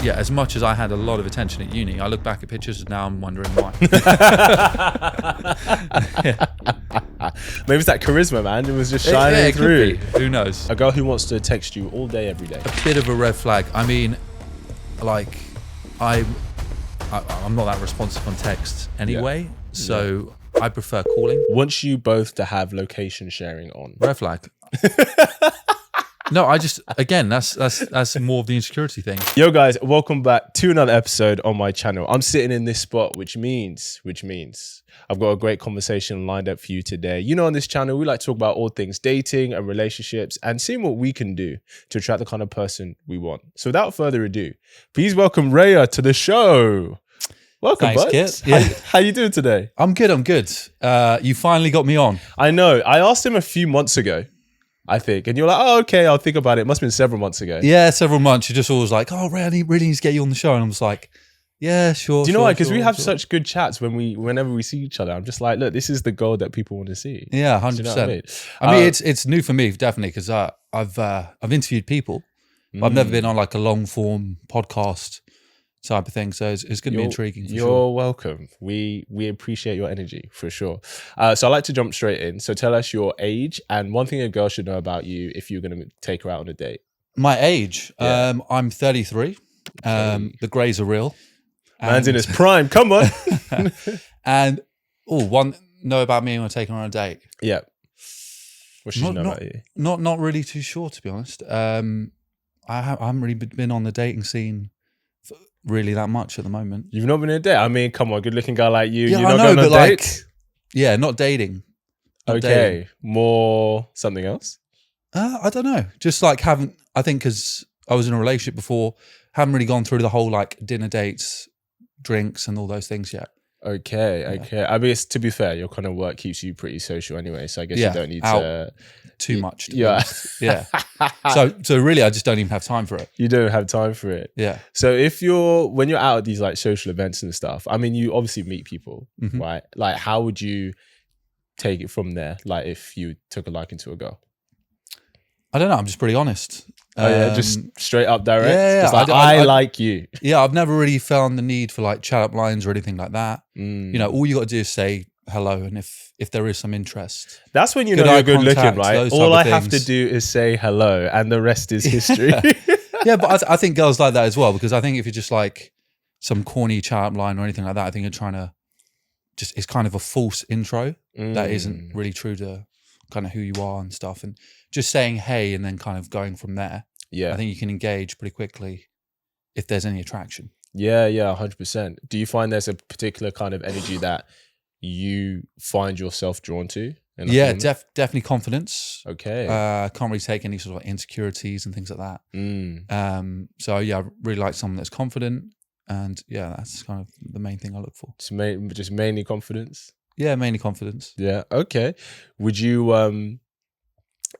yeah, as much as I had a lot of attention at uni, I look back at pictures and now I'm wondering why. Maybe it's that charisma, man. It was just shining it through. Could be. Who knows? A girl who wants to text you all day, every day. A bit of a red flag. I mean, like, I'm not that responsive on text anyway, so I prefer calling. Want you both to have location sharing on. Red flag. No, I just, again, that's more of the insecurity thing. Yo guys, welcome back to another episode on my channel. I'm sitting in this spot, which means I've got a great conversation lined up for you today. You know, on this channel, we like to talk about all things dating and relationships and seeing what we can do to attract the kind of person we want. So without further ado, please welcome Raya to the show. Welcome, Thanks, bud. Kit. Yeah. How you doing today? I'm good. You finally got me on. I know. I asked him a few months ago, I think. And you're like, oh, okay, I'll think about it. It must have been several months ago. Yeah, several months. You're just always like, oh, Ray, I really need to get you on the show. And I'm just like, yeah, sure. Do you know why? Because we have sure. such good chats whenever we see each other. I'm just like, look, this is the goal that people want to see. Yeah, 100%. Do you know what I mean, it's new for me, definitely, because I've interviewed people, but I've never been on like a long form podcast type of thing. So it's going to be intriguing. You're welcome. We appreciate your energy for sure. So I like to jump straight in. So tell us your age and one thing a girl should know about you if you're going to take her out on a date. My age, I'm 33. The greys are real. Man's in his prime. Come on. And know about me when I'm taking her on a date. Yeah. What should you know about you? Not really too sure, to be honest. I haven't really been on the dating scene really that much at the moment. You've not been on a date? I mean, come on, good looking guy like you. Yeah, You're I not know, going on but dates? Not dating. Not Okay. dating. More something else? I don't know. Just like I think because I was in a relationship before, haven't really gone through the whole like dinner dates, drinks and all those things yet. Okay. I mean, to be fair, your kind of work keeps you pretty social anyway, so I guess you don't need to too much. Yeah. Yeah. So really, I just don't even have time for it. You don't have time for it. Yeah. So when you're out at these like social events and stuff, I mean, you obviously meet people, right? Like, how would you take it from there? Like, if you took a liking to a girl? I don't know. I'm just pretty honest. Just straight up direct. Yeah. Just like, I like you. Yeah, I've never really found the need for like chat up lines or anything like that. You know, all you got to do is say hello, and if there is some interest, that's when you know you're good looking, right? All I have to do is say hello, and the rest is history. Yeah, but I think girls like that as well, because I think if you're just like some corny chat up line or anything like that, I think you're trying to it's kind of a false intro that isn't really true to kind of who you are and stuff, and just saying hey and then kind of going from there. Yeah, I think you can engage pretty quickly if there's any attraction. Yeah, 100%. Do you find there's a particular kind of energy that you find yourself drawn to? Yeah, definitely confidence. Okay. Can't really take any sort of insecurities and things like that. So yeah, I really like someone that's confident, and yeah, that's kind of the main thing I look for. Just mainly confidence? Yeah, mainly confidence. Yeah, okay. Would you,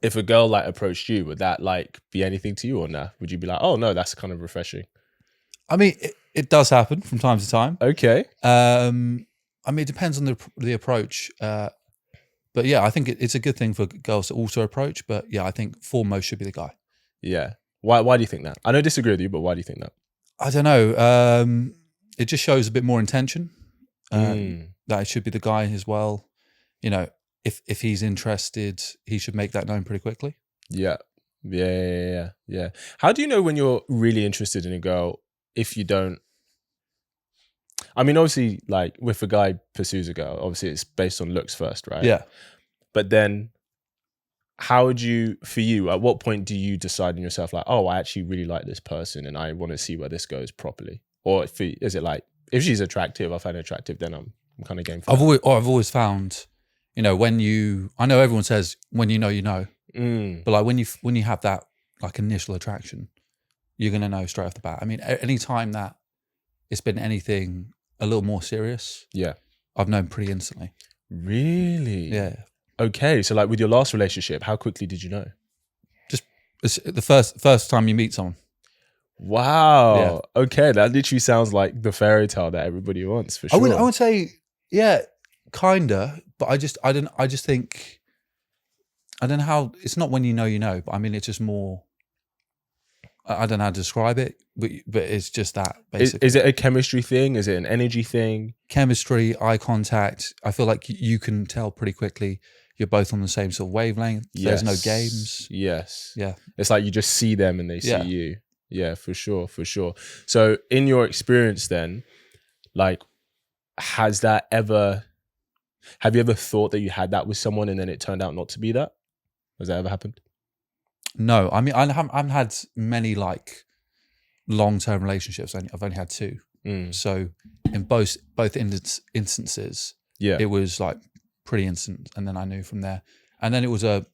if a girl like approached you, would that like be anything to you or nah? Would you be like, oh no, that's kind of refreshing? I mean, it does happen from time to time. Okay. I mean, it depends on the approach. But yeah, I think it's a good thing for girls to also approach. But yeah, I think foremost should be the guy. Yeah. Why do you think that? I don't disagree with you, but why do you think that? I don't know. It just shows a bit more intention. That it should be the guy as well. You know, if he's interested, he should make that known pretty quickly. Yeah. How do you know when you're really interested in a girl if you don't? I mean, obviously, like if a guy pursues a girl, obviously it's based on looks first, right? Yeah. But then how would you, for you, at what point do you decide in yourself like, oh, I actually really like this person and I want to see where this goes properly? Or is it like, if she's attractive, I find her attractive, then I'm kind of game for I've always found, you know, I know everyone says when you know, but like when you have that like initial attraction, you're going to know straight off the bat. I mean, any time that it's been anything a little more serious, yeah, I've known pretty instantly. Really? Yeah. Okay, so like with your last relationship, how quickly did you know? Just the first time you meet someone. Wow. Yeah. Okay, that literally sounds like the fairy tale that everybody wants, for sure. I would say, yeah, kinda, but I just think, I don't know how, it's not when you know, but I mean, it's just more, I don't know how to describe it, but it's just that basically. Is it a chemistry thing? Is it an energy thing? Chemistry, eye contact. I feel like you can tell pretty quickly you're both on the same sort of wavelength. There's no games. Yes. Yeah. It's like you just see them and they see you. Yeah, for sure. So in your experience then, like, have you ever thought that you had that with someone and then it turned out not to be that? Has that ever happened? No, I mean, I haven't had many like long-term relationships. I've only had 2. So in both instances, it was like pretty instant, and then I knew from there. And then it was a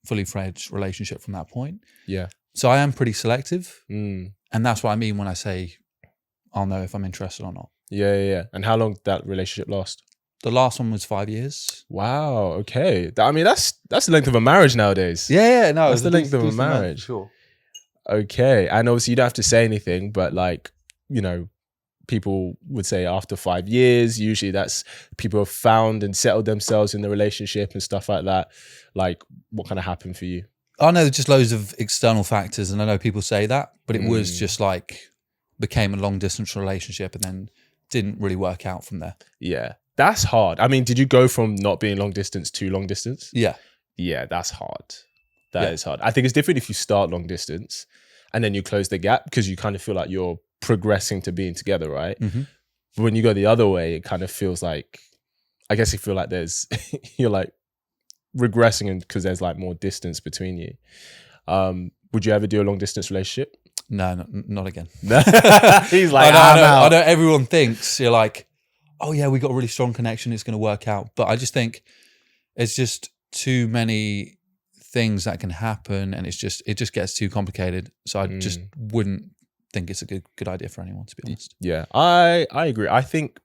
fully fledged relationship from that point. Yeah. So I am pretty selective, and that's what I mean when I say I'll know if I'm interested or not. Yeah. And how long did that relationship last? The last one was 5 years. Wow. Okay. I mean, that's the length of a marriage nowadays. Yeah. No, that's the length of a marriage. Sure. Okay. And obviously, you don't have to say anything, but like, people would say after 5 years, usually that's people have found and settled themselves in the relationship and stuff like that. Like, what kind of happened for you? I know there's just loads of external factors, and I know people say that, but it was just like became a long distance relationship and then didn't really work out from there. Yeah. That's hard. I mean, did you go from not being long distance to long distance? Yeah. Yeah, that's hard. That is hard. I think it's different if you start long distance and then you close the gap because you kind of feel like you're progressing to being together, right? Mm-hmm. But when you go the other way, it kind of feels like, I guess you feel like you're like regressing because there's like more distance between you. Would you ever do a long distance relationship? No, not again. He's like, I know everyone thinks you're like, oh yeah, we got a really strong connection, it's going to work out. But I just think it's just too many things that can happen, and it just gets too complicated. So I just wouldn't think it's a good idea for anyone, to be honest. Yeah, I agree. I think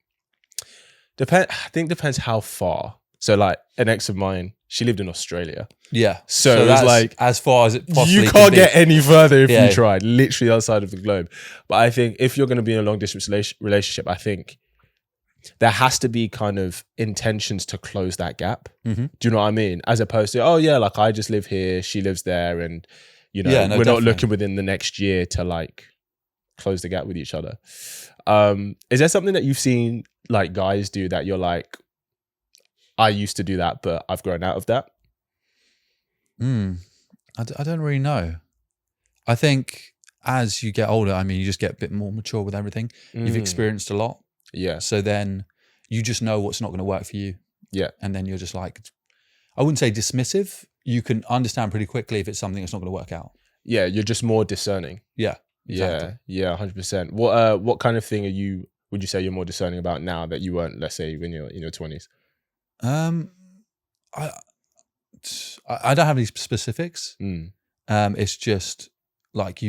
depends how far. So like an ex of mine, she lived in Australia. Yeah. So it was like as far as it possibly you can't could get be. any further if you tried, literally outside of the globe. But I think if you're going to be in a long distance relationship, I think there has to be kind of intentions to close that gap. Mm-hmm. Do you know what I mean? As opposed to, oh yeah, like I just live here, she lives there, and we're definitely not looking within the next year to like close the gap with each other. Is there something that you've seen like guys do that you're like, I used to do that, but I've grown out of that? I don't really know. I think as you get older, I mean, you just get a bit more mature with everything. You've experienced a lot. Yeah. So then you just know what's not going to work for you. Yeah. And then you're just like, I wouldn't say dismissive. You can understand pretty quickly if it's something that's not going to work out. Yeah. You're just more discerning. Yeah. Exactly. Yeah. 100%. What kind of thing would you say you're more discerning about now that you weren't, let's say, when you're in your 20s? I don't have any specifics. It's just like,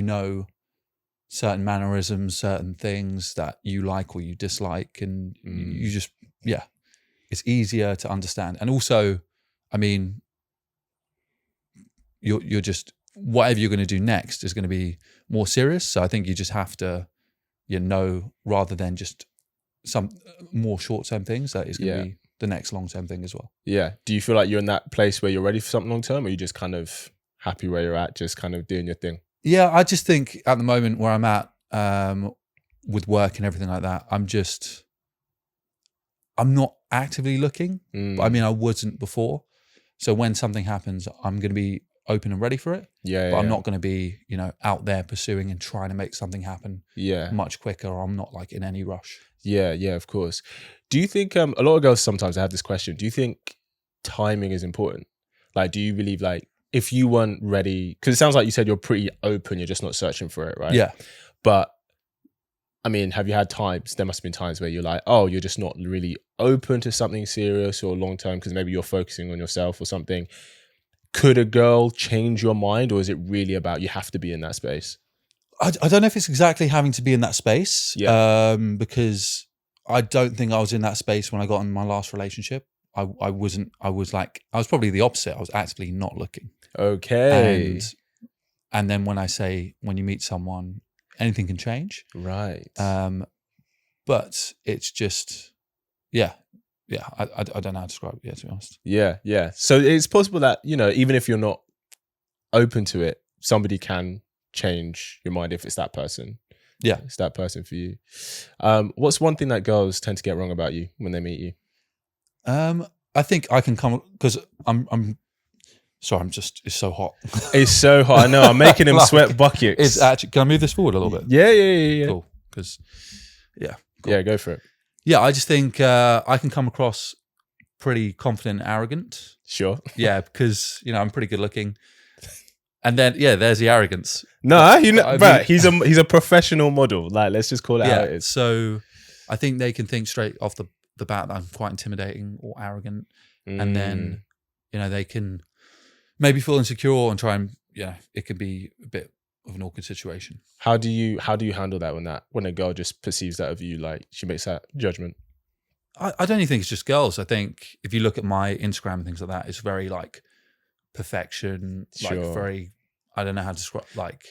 certain mannerisms, certain things that you like or you dislike, and you just, it's easier to understand. And also, I mean, you're just, whatever you're going to do next is going to be more serious. So I think you just have to, rather than just some more short-term things, that is going to be the next long-term thing as well. Yeah. Do you feel like you're in that place where you're ready for something long-term, or are you just kind of happy where you're at, just kind of doing your thing? Yeah, I just think at the moment where I'm at with work and everything like that, I'm not actively looking. But I mean, I wasn't before. So when something happens, I'm going to be open and ready for it. But I'm not going to be, out there pursuing and trying to make something happen much quicker. Or I'm not like in any rush. Yeah, of course. Do you think, a lot of girls sometimes have this question, do you think timing is important? Like, do you believe like, if you weren't ready, because it sounds like you said you're pretty open, you're just not searching for it, right? Yeah. But I mean, have you had times, there must have been times where you're like, oh, you're just not really open to something serious or long-term because maybe you're focusing on yourself or something. Could a girl change your mind, or is it really about you have to be in that space? I don't know if it's exactly having to be in that space, because I don't think I was in that space when I got in my last relationship. I was probably the opposite. I was actively not looking. Okay. And then when you meet someone, anything can change. Right. But it's just, I don't know how to describe it, to be honest. Yeah. So it's possible that, even if you're not open to it, somebody can change your mind if it's that person. Yeah. It's that person for you. What's one thing that girls tend to get wrong about you when they meet you? I think I can come because I'm sorry. It's so hot. It's so hot. I know. I'm making him Like, sweat buckets. It's actually. Can I move this forward a little bit? Yeah. Cool. Because cool. Yeah, go for it. Yeah, I just think I can come across pretty confident and arrogant. Sure. Yeah, because I'm pretty good looking. And then there's the arrogance. No, But he's a professional model. Like, let's just call it how it is. So I think they can think straight off the bat that I'm quite intimidating or arrogant, and then they can maybe feel insecure and try and it can be a bit of an awkward situation. How do you handle that when a girl just perceives that of you, like she makes that judgment? I don't even think it's just girls. I think if you look at my Instagram and things like that, it's very like perfection, Sure. like very, I don't know how to describe, like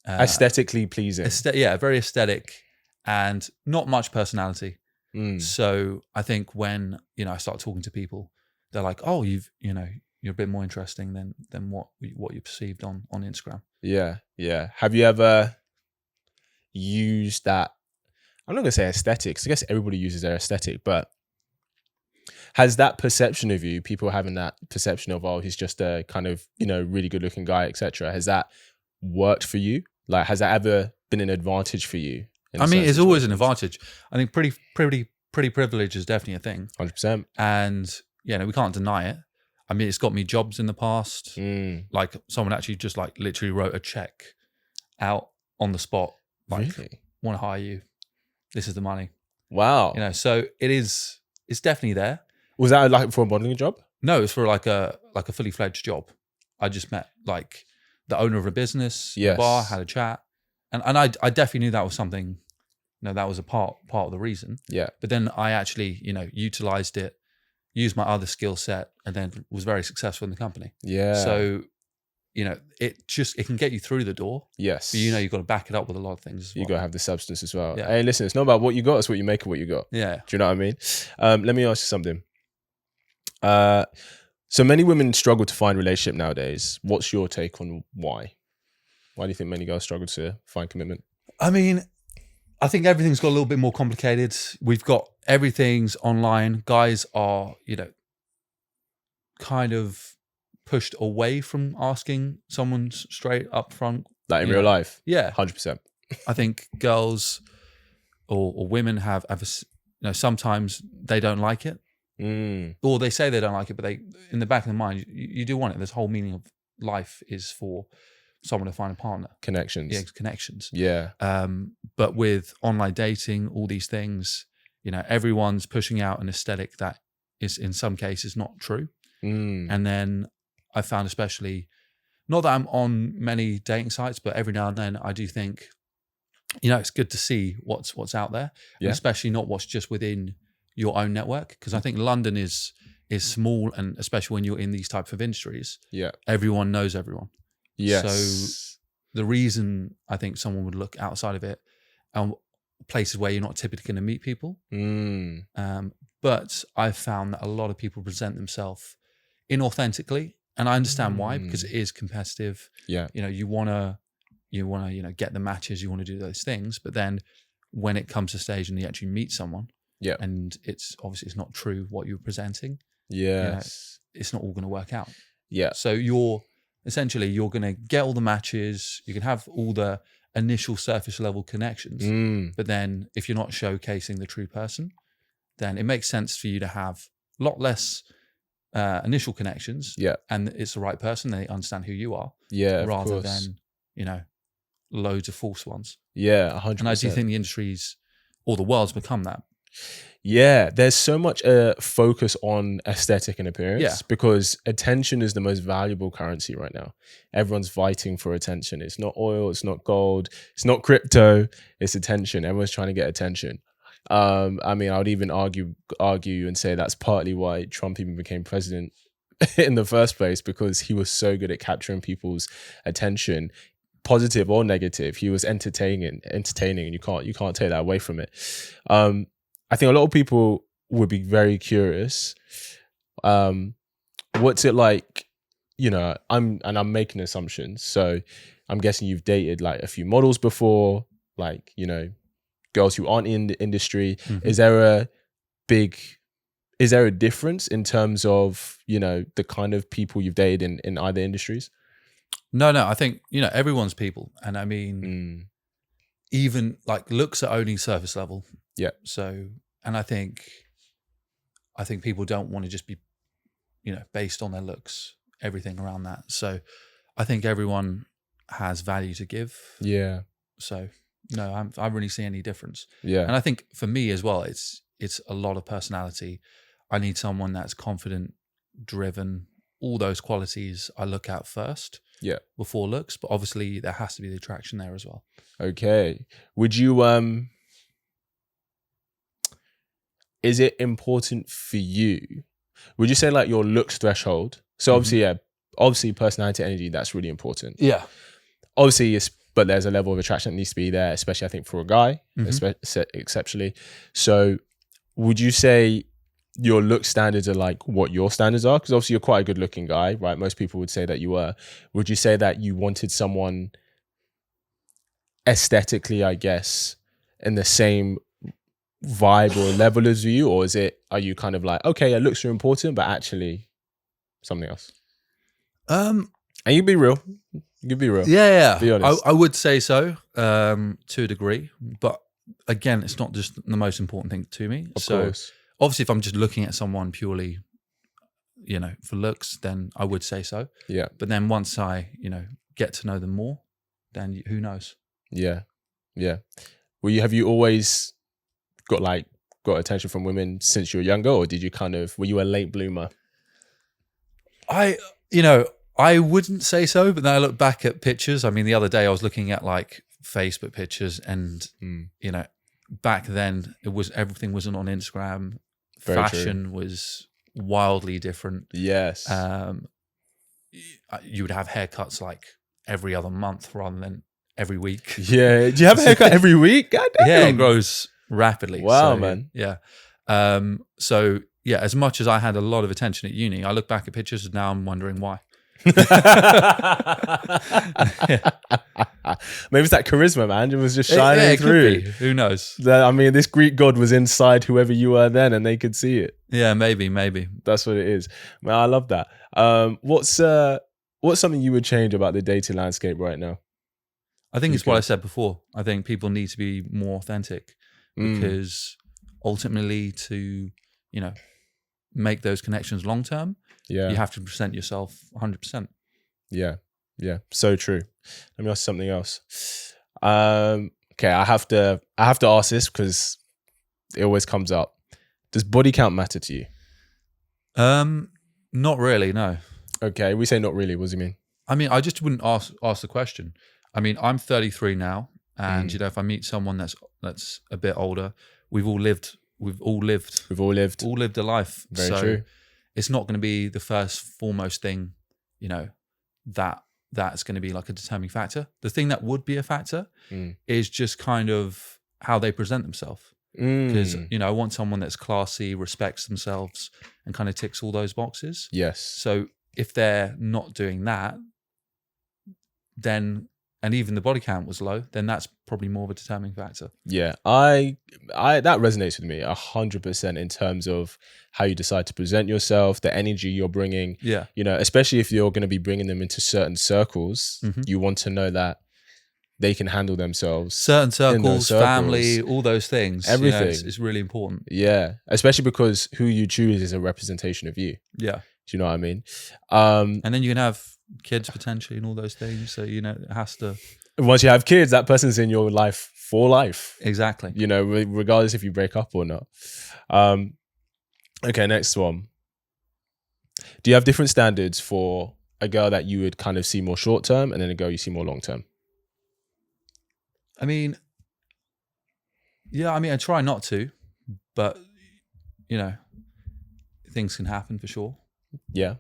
aesthetically pleasing. Very aesthetic and not much personality. So I think when I start talking to people, they're like, "Oh, you're a bit more interesting than what you perceived on Instagram." Yeah. Have you ever used that? I'm not gonna say aesthetics. I guess everybody uses their aesthetic, but has that perception of you, people having that perception of, oh, he's just a kind of really good looking guy, etc. Has that worked for you? Like, has that ever been an advantage for you? I mean, it's always an advantage. I think pretty privilege is definitely a thing. 100%. And we can't deny it. I mean, it's got me jobs in the past. Like someone actually just like literally wrote a check out on the spot. Like, really? Want to hire you. This is the money. Wow. So it's definitely there. Was that like for a modeling job? No, it's for like a fully fledged job. I just met like the owner of a business, Yes. bar, had a chat. And I definitely knew that was something, that was a part of the reason. Yeah. But then I actually, utilized it, used my other skill set, and then was very successful in the company. Yeah. So, it can get you through the door. Yes. But you've got to back it up with a lot of things as well. You got to have the substance as well. Yeah. Hey, listen, it's not about what you got, it's what you make of what you got. Yeah. Do you know what I mean? Let me ask you something. So many women struggle to find a relationship nowadays. What's your take on why? Why do you think many girls struggle to find commitment? I mean, I think everything's got a little bit more complicated. We've got everything's online. Guys are, kind of pushed away from asking someone straight up front. Like in real life? Yeah. 100%. I think girls or women have sometimes they don't like it. Or they say they don't like it, but they, in the back of their mind, you do want it. This whole meaning of life is for someone to find a partner. Connections. Yeah, connections. Yeah. But with online dating, all these things, everyone's pushing out an aesthetic that is in some cases not true. And then I found, especially, not that I'm on many dating sites, but every now and then I do think, it's good to see what's out there, and especially not what's just within your own network. Because I think London is small, and especially when you're in these types of industries, everyone knows everyone. Yes. So the reason I think someone would look outside of it, places where you're not typically going to meet people. But I've found that a lot of people present themselves inauthentically, and I understand why, because it is competitive. Yeah. You want to get the matches, you want to do those things, but then when it comes to stage and you actually meet someone, and it's not true what you're presenting. Yes. It's not all going to work out. Yeah. So you're going to get all the matches, you can have all the initial surface level connections, but then if you're not showcasing the true person, then it makes sense for you to have a lot less initial connections. Yeah. And it's the right person, they understand who you are. Yeah. Rather than, loads of false ones. Yeah, 100%. And I do think the industry's, or the world's become that. Yeah, there's so much focus on aesthetic and appearance because attention is the most valuable currency right now. Everyone's fighting for attention. It's not oil, it's not gold, it's not crypto, it's attention. Everyone's trying to get attention. I mean, I would even argue and say that's partly why Trump even became president in the first place, because he was so good at capturing people's attention, positive or negative. He was entertaining, and you can't take that away from it. I think a lot of people would be very curious. What's it like? I'm making assumptions. So I'm guessing you've dated like a few models before, like, you know, girls who aren't in the industry. Mhm. Is there a difference in terms of, you know, the kind of people you've dated in either industries? No, I think, you know, everyone's people. And I mean, even like looks are only surface level. Yeah. So, and I think people don't want to just be, you know, based on their looks, everything around that. So I think everyone has value to give. Yeah. So no, I don't really see any difference. Yeah. And I think for me as well, it's a lot of personality. I need someone that's confident, driven, all those qualities I look at first. Yeah. Before looks, but obviously there has to be the attraction there as well. Okay. Would you is it important for you? Would you say like your looks threshold? So obviously personality, energy, that's really important. Yeah. Obviously but there's a level of attraction that needs to be there, especially I think for a guy, exceptionally. So would you say your look standards are like what your standards are? Because obviously you're quite a good looking guy, right? Most people would say that you were. Would you say that you wanted someone aesthetically, I guess, in the same vibe or level as you? Or are you kind of like, okay, yeah, looks are important, but actually something else? And you be real. You be real. Yeah. Be honest. I would say so, to a degree. But again, it's not just the most important thing to me. Of course. Obviously, if I'm just looking at someone purely, you know, for looks, then I would say so. Yeah. But then once I, you know, get to know them more, then who knows? Yeah. Yeah. Have you always got attention from women since you were younger, or were you a late bloomer? I wouldn't say so, but then I look back at pictures. I mean, the other day I was looking at like Facebook pictures, and you know, back then everything wasn't on Instagram. Very Fashion was wildly different. Yes. You would have haircuts like every other month rather than every week. Yeah. Do you have a haircut every week? God damn. Yeah, it grows rapidly. Wow, so, man. Yeah. So yeah, as much as I had a lot of attention at uni, I look back at pictures and now I'm wondering why. Maybe it's that charisma, man. It was just shining through. Who knows? I mean, this Greek god was inside whoever you were then, and they could see it. Yeah, maybe. That's what it is. Man, I love that. What's something you would change about the dating landscape right now? I think it's what I said before. I think people need to be more authentic, because ultimately, to, you know, make those connections long term, you have to present yourself 100%. Yeah. So true. Let me ask something else. Okay, I have to ask this because it always comes up. Does body count matter to you? Not really, no. Okay, we say not really. What does it mean? I mean, I just wouldn't ask the question. I mean, I'm 33 now, and you know, if I meet someone that's a bit older, we've all lived a life. Very true. It's not going to be the first foremost thing, you know, that's going to be like a determining factor. The thing that would be a factor is just kind of how they present themselves. Because, you know, I want someone that's classy, respects themselves, and kind of ticks all those boxes. Yes. So if they're not doing that, then, and even the body count was low, then that's probably more of a determining factor. Yeah, I that resonates with me 100% in terms of how you decide to present yourself, the energy you're bringing. Yeah. You know, especially if you're going to be bringing them into certain circles, you want to know that they can handle themselves. Certain circles, family, all those things. Everything. You know, it's really important. Yeah, especially because who you choose is a representation of you. Yeah. Do you know what I mean? And then you can have kids potentially and all those things. So, you know, it has to... Once you have kids, that person's in your life for life. Exactly. You know, regardless if you break up or not. Okay, next one. Do you have different standards for a girl that you would kind of see more short term and then a girl you see more long term? I mean, yeah, I try not to, but, you know, things can happen for sure. Yeah.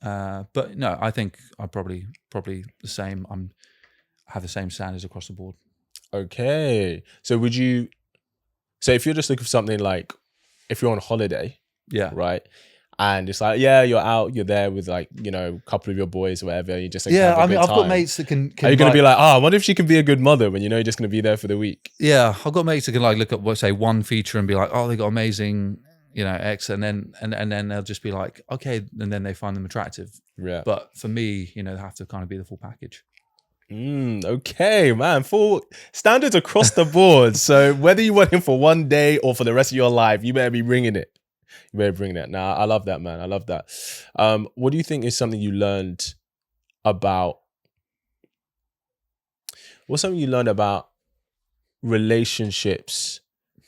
But no, I think I'm probably the same. I have the same standards across the board. Okay. So if you're just looking for something like, if you're on holiday, yeah, right, And it's like, yeah, you're out, you're there with like, you know, a couple of your boys or whatever. You just like, Yeah, have a I mean, good I've got time. mates that can Are you going to be like, like, oh, I wonder if she can be a good mother when you know you're just going to be there for the week? yeah, I've got mates that can like look at, say, one feature and be like, oh, they got amazing, you know, X, and then they'll just be like, okay, and then they find them attractive. Yeah. But for me, you know, they have to kind of be the full package. Okay, man. Full standards across the board. So whether you want him for one day or for the rest of your life, you better be bringing it. You better bring that. Nah, I love that, man. I love that. What do you think is something you learned about? What's something you learned about relationships,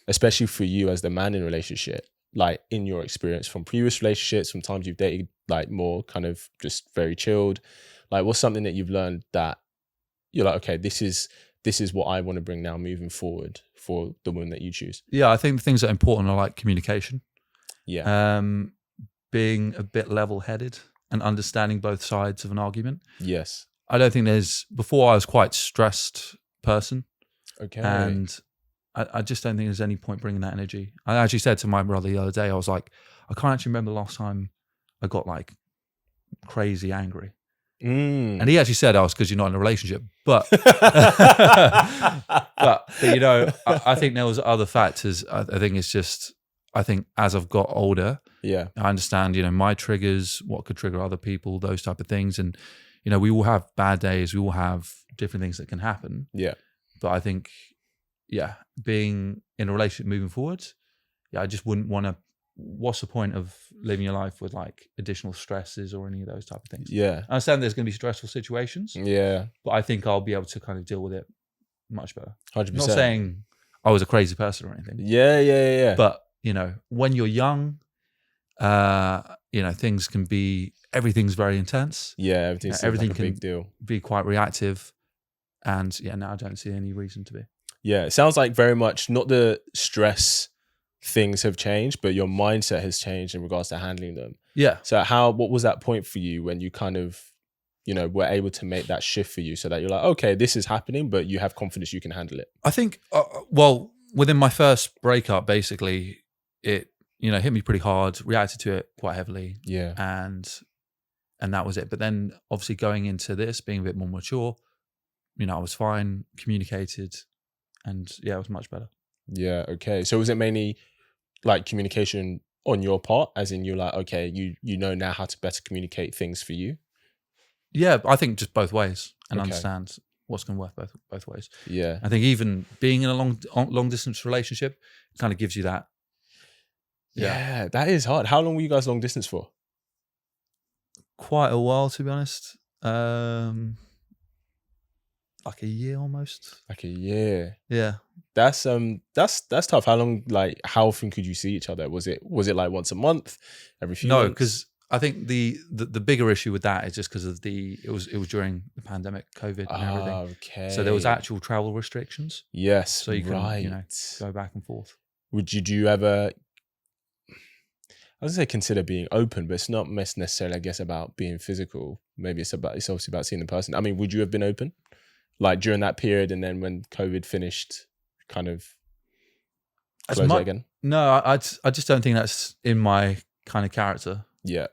especially for you as the man in a relationship, like in your experience from previous relationships, from times you've dated, like more kind of just very chilled? Like, what's something that you've learned that you're like, okay, this is what I want to bring now moving forward for the woman that you choose? Yeah, I think the things that are important are like communication. Yeah. Being a bit level-headed and understanding both sides of an argument. Yes. I don't think before I was quite stressed person. Okay. And I just don't think there's any point bringing that energy. I actually said to my brother the other day, I was like, I can't actually remember the last time I got like crazy angry. And he actually said, it's because you're not in a relationship. But, but you know, I think there was other factors. I think it's just, I think as I've got older, yeah, I understand, you know, my triggers, what could trigger other people, those type of things. And, you know, we all have bad days. We all have different things that can happen. Yeah. But I think, yeah, being in a relationship moving forward, I just wouldn't want to. What's the point of living your life with like additional stresses or any of those type of things? Yeah. I understand there's going to be stressful situations. Yeah. But I think I'll be able to kind of deal with it much better. 100%. Not saying I was a crazy person or anything. Yeah. But, you know, when you're young, you know, everything's very intense. Yeah, everything like a can big deal. Be quite reactive. And yeah, now I don't see any reason to be. Yeah, it sounds like very much not the stress things have changed, but your mindset has changed in regards to handling them. Yeah. So what was that point for you when you kind of, you know, were able to make that shift for you so that you're like, okay, this is happening, but you have confidence you can handle it? I think, well, within my first breakup, basically, it, you know, hit me pretty hard, reacted to it quite heavily. Yeah. And that was it. But then obviously going into this, being a bit more mature, you know, I was fine, communicated, and yeah, it was much better. Yeah. Okay. So was it mainly like communication on your part, as in you're like, okay, you know now how to better communicate things for you? Yeah, I think just both ways, and Okay. understand what's going to work both ways. Yeah. I think even being in a long distance relationship kind of gives you that. Yeah, that is hard. How long were you guys long distance for? Quite a while, to be honest. Like a year almost. Like a year. Yeah. That's tough. How long, like, how often could you see each other? Was it like once a month, every few months? No, because I think the bigger issue with that is just because of it was during the pandemic, COVID and everything. Okay. So there was actual travel restrictions. Yes. So you can, you know, go back and forth. Do you ever, I was gonna say consider being open, but it's not necessarily, I guess, about being physical. Maybe it's obviously about seeing the person. I mean, would you have been open? Like during that period, and then when COVID finished, kind of close it again? No, I just don't think that's in my kind of character. Yeah.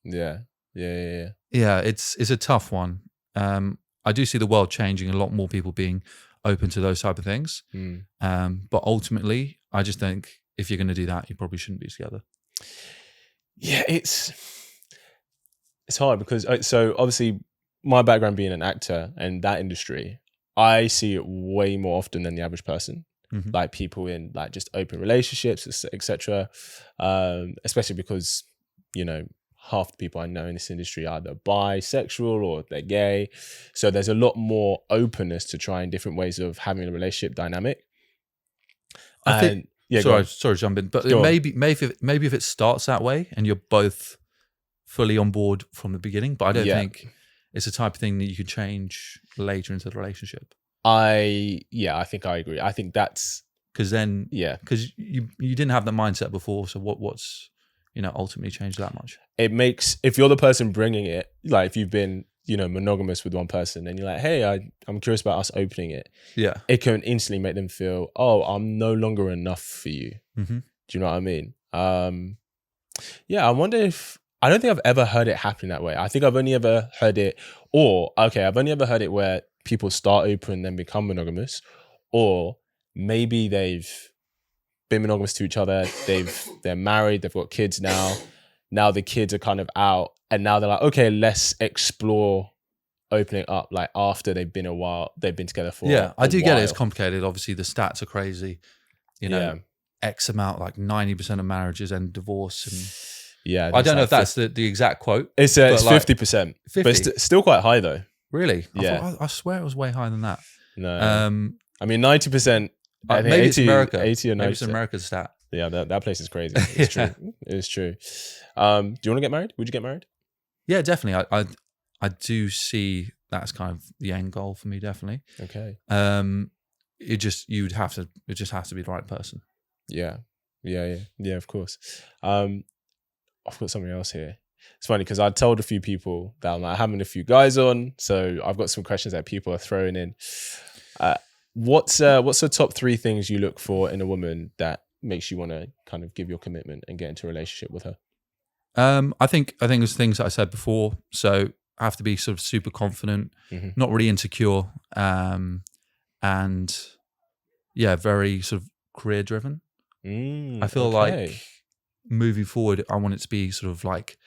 Yeah, it's a tough one. I do see the world changing, a lot more people being open to those type of things. But ultimately, I just think if you're going to do that, you probably shouldn't be together. Yeah, it's hard because so obviously my background being an actor and that industry, I see it way more often than the average person. Mm-hmm. Like people in like just open relationships, etc. Especially because, you know, half the people I know in this industry are either bisexual or they're gay. So there's a lot more openness to trying different ways of having a relationship dynamic. I think, sorry to jump in, but maybe if it starts that way and you're both fully on board from the beginning, but I don't think it's the type of thing that you could change later into the relationship. I think I agree. I think that's because you didn't have that mindset before. So what's you know ultimately changed that much? It makes, if you're the person bringing it, like if you've been, you know, monogamous with one person and you're like, hey, I'm curious about us opening it. Yeah, it can instantly make them feel, oh, I'm no longer enough for you. Mm-hmm. Do you know what I mean? Yeah, I wonder if I don't think I've ever heard it happen that way. I think I've only ever heard it, I've only ever heard it where people start open and then become monogamous, or maybe they've been monogamous to each other. They're married. They've got kids now. Now the kids are kind of out, and now they're like, okay, let's explore opening up. Like after they've been together for I do get it. It's while. complicated. Obviously, the stats are crazy. You know, Yeah. X amount, like 90% of marriages end divorce, and Yeah, I don't know if that's the exact quote. It's but like 50%, 50. but it's still quite high though. Really? Yeah. I swear it was way higher than that. No, I mean 90%. I think maybe 80, it's America. 80 or 90%. Maybe it's America's stat. Yeah, that place is crazy. It's true. It's true. Do you want to get married? Would you get married? Yeah, definitely. I do see that's kind of the end goal for me. Definitely. Okay. It just has to be the right person. Yeah, of course. I've got something else here. It's funny because I told a few people that I'm like having a few guys on, so I've got some questions that people are throwing in. What's the top 3 things you look for in a woman that makes you want to kind of give your commitment and get into a relationship with her? I think it's things that I said before. So I have to be sort of super confident, not really insecure, and yeah, very sort of career driven. I feel like moving forward, I want it to be sort of like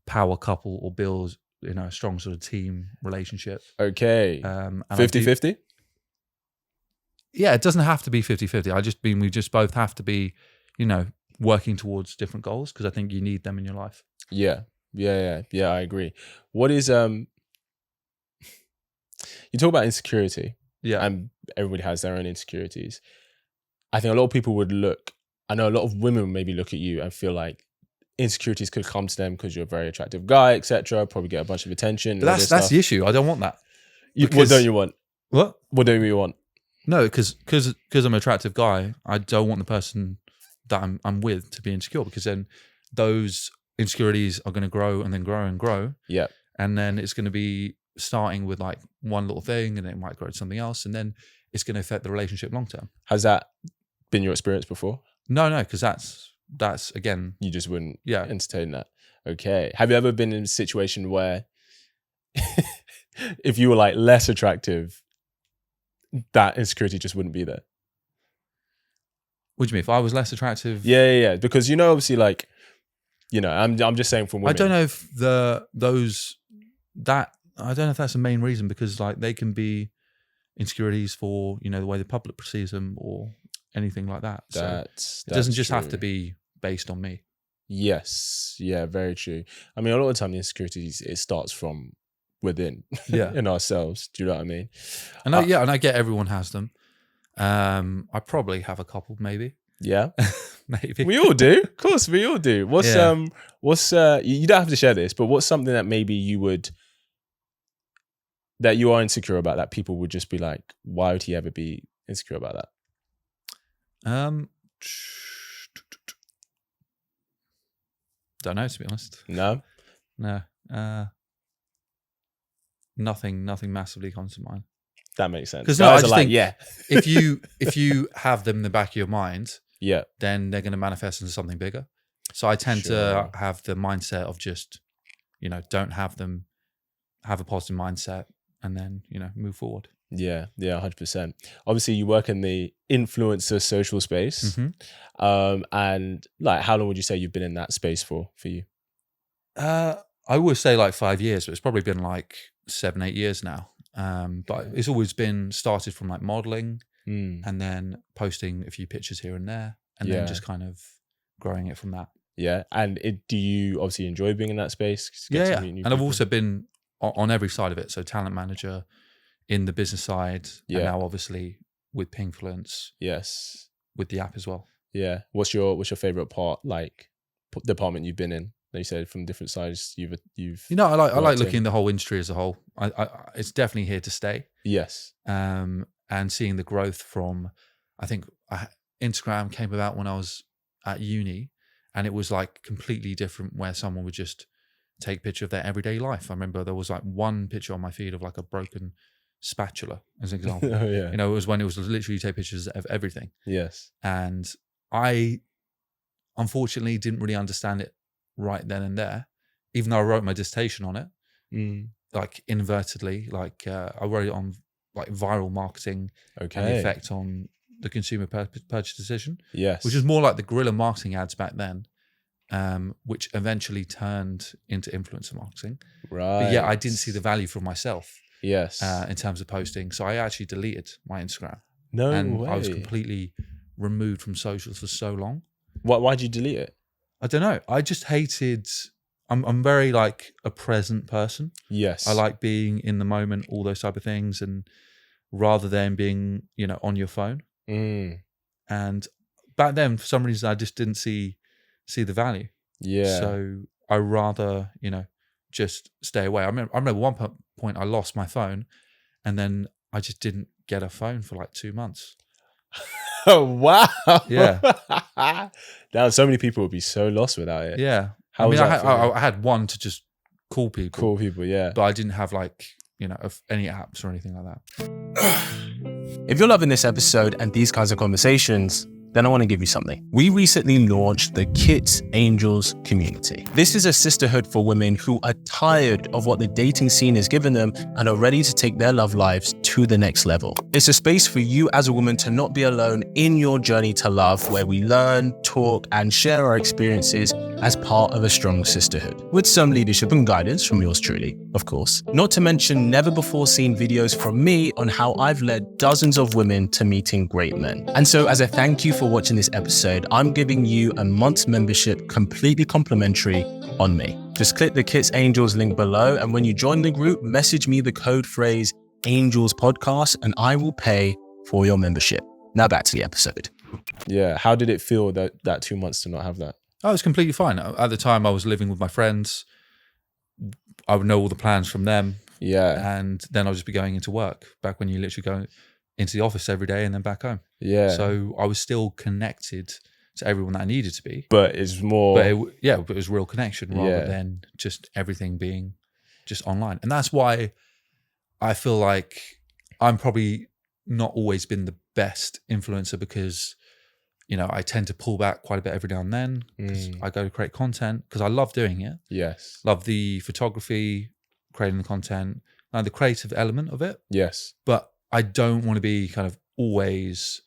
power couple or build, a strong sort of team relationship. Okay. 50-50? Yeah, it doesn't have to be 50-50. I just mean we just both have to be, working towards different goals because I think you need them in your life. Yeah, I agree. What is you talk about insecurity. Yeah. And everybody has their own insecurities. I think a lot of people I know a lot of women would maybe look at you and feel like insecurities could come to them because you're a very attractive guy, etc. Probably get a bunch of attention. But that's the issue. I don't want that. What don't you want? What? What don't you want? No, because I'm an attractive guy, I don't want the person that I'm with to be insecure, because then those insecurities are going to grow and then grow and grow. Yeah. And then it's going to be starting with like one little thing, and then it might grow to something else, and then it's going to affect the relationship long term. Has that been your experience before? No, because that's again, you just wouldn't entertain that. Okay. Have you ever been in a situation where if you were like less attractive, that insecurity just wouldn't be there? What do you mean? If I was less attractive? Yeah. Because obviously, like, I'm just saying from women. I don't know if I don't know if that's the main reason, because like they can be insecurities for the way the public perceives them or anything like that. So it doesn't just have to be based on me. Yes. Yeah, very true. I mean, a lot of the time the insecurities, it starts from within in ourselves. Do you know what I mean? And I get everyone has them. I probably have a couple, maybe. Yeah. Maybe. We all do. Of course, we all do. What's you don't have to share this, but what's something that maybe that you are insecure about, that people would just be like, why would he ever be insecure about that? Don't know, to be honest. No. Nothing massively comes to mind. That makes sense. Because I just think if you have them in the back of your mind, then they're going to manifest into something bigger. So I tend to have the mindset of just, don't have them, have a positive mindset, and then move forward. Yeah, 100%. Obviously, you work in the influencer social space, and like, how long would you say you've been in that space for you? I always say like 5 years, but it's probably been like 7-8 years now. But it's always been started from like modeling, and then posting a few pictures here and there, and then just kind of growing it from that. Yeah, and do you obviously enjoy being in that space? Yeah. And I've also been on every side of it. So talent manager, in the business side, and now obviously with Pinkfluence, with the app as well. Yeah. What's your favorite part, like department you've been in? You said from different sides you've. I like looking at the whole industry as a whole. It's definitely here to stay. Yes. And seeing the growth from, I think Instagram came about when I was at uni, and it was like completely different, where someone would just take a picture of their everyday life. I remember there was like one picture on my feed of like a broken spatula as an example. It was when it was literally you take pictures of everything. Yes. And I unfortunately didn't really understand it right then and there, even though I wrote my dissertation on it, Mm. like invertedly, like I wrote it on like viral marketing and the Okay. effect on the consumer purchase decision, Yes. which is more like the guerrilla marketing ads back then, which eventually turned into influencer marketing. Right. But yeah, I didn't see the value for myself Yes. in terms of posting. So I actually deleted my Instagram. No and way. I was completely removed from socials for so long. Why'd you delete it? I don't know. I just hated. I'm very like a present person. Yes. I like being in the moment, all those type of things, and rather than being, on your phone. Mm. And back then, for some reason, I just didn't see the value. Yeah. So I rather, just stay away. I remember one point I lost my phone, and then I just didn't get a phone for like 2 months. Oh, wow. Yeah. Now, so many people would be so lost without it. Yeah. How was that for you? I had one to just call people. Cool people, yeah. But I didn't have like, any apps or anything like that. If you're loving this episode and these kinds of conversations, then I want to give you something. We recently launched the Kits Angels community. This is a sisterhood for women who are tired of what the dating scene has given them and are ready to take their love lives to the next level. It's a space for you as a woman to not be alone in your journey to love, where we learn, talk, and share our experiences as part of a strong sisterhood, with some leadership and guidance from yours truly, of course. Not to mention never before seen videos from me on how I've led dozens of women to meeting great men. And so as a thank you for watching this episode, I'm giving you a month's membership completely complimentary on me. Just click the Kits Angels link below, and when you join the group, message me the code phrase Angels Podcast and I will pay for your membership. Now back to the episode. Yeah. How did it feel that 2 months to not have that? I was completely fine. At the time, I was living with my friends. I would know all the plans from them. Yeah. And then I would just be going into work, back when you literally go into the office every day and then back home. Yeah. So I was still connected to everyone that I needed to be. But it's more... But it was real connection rather than just everything being just online. And that's why I feel like I'm probably not always been the best influencer, because I tend to pull back quite a bit every now and then, because I go to create content because I love doing it. Yes. Love the photography, creating the content, and the creative element of it. Yes. But I don't want to be kind of always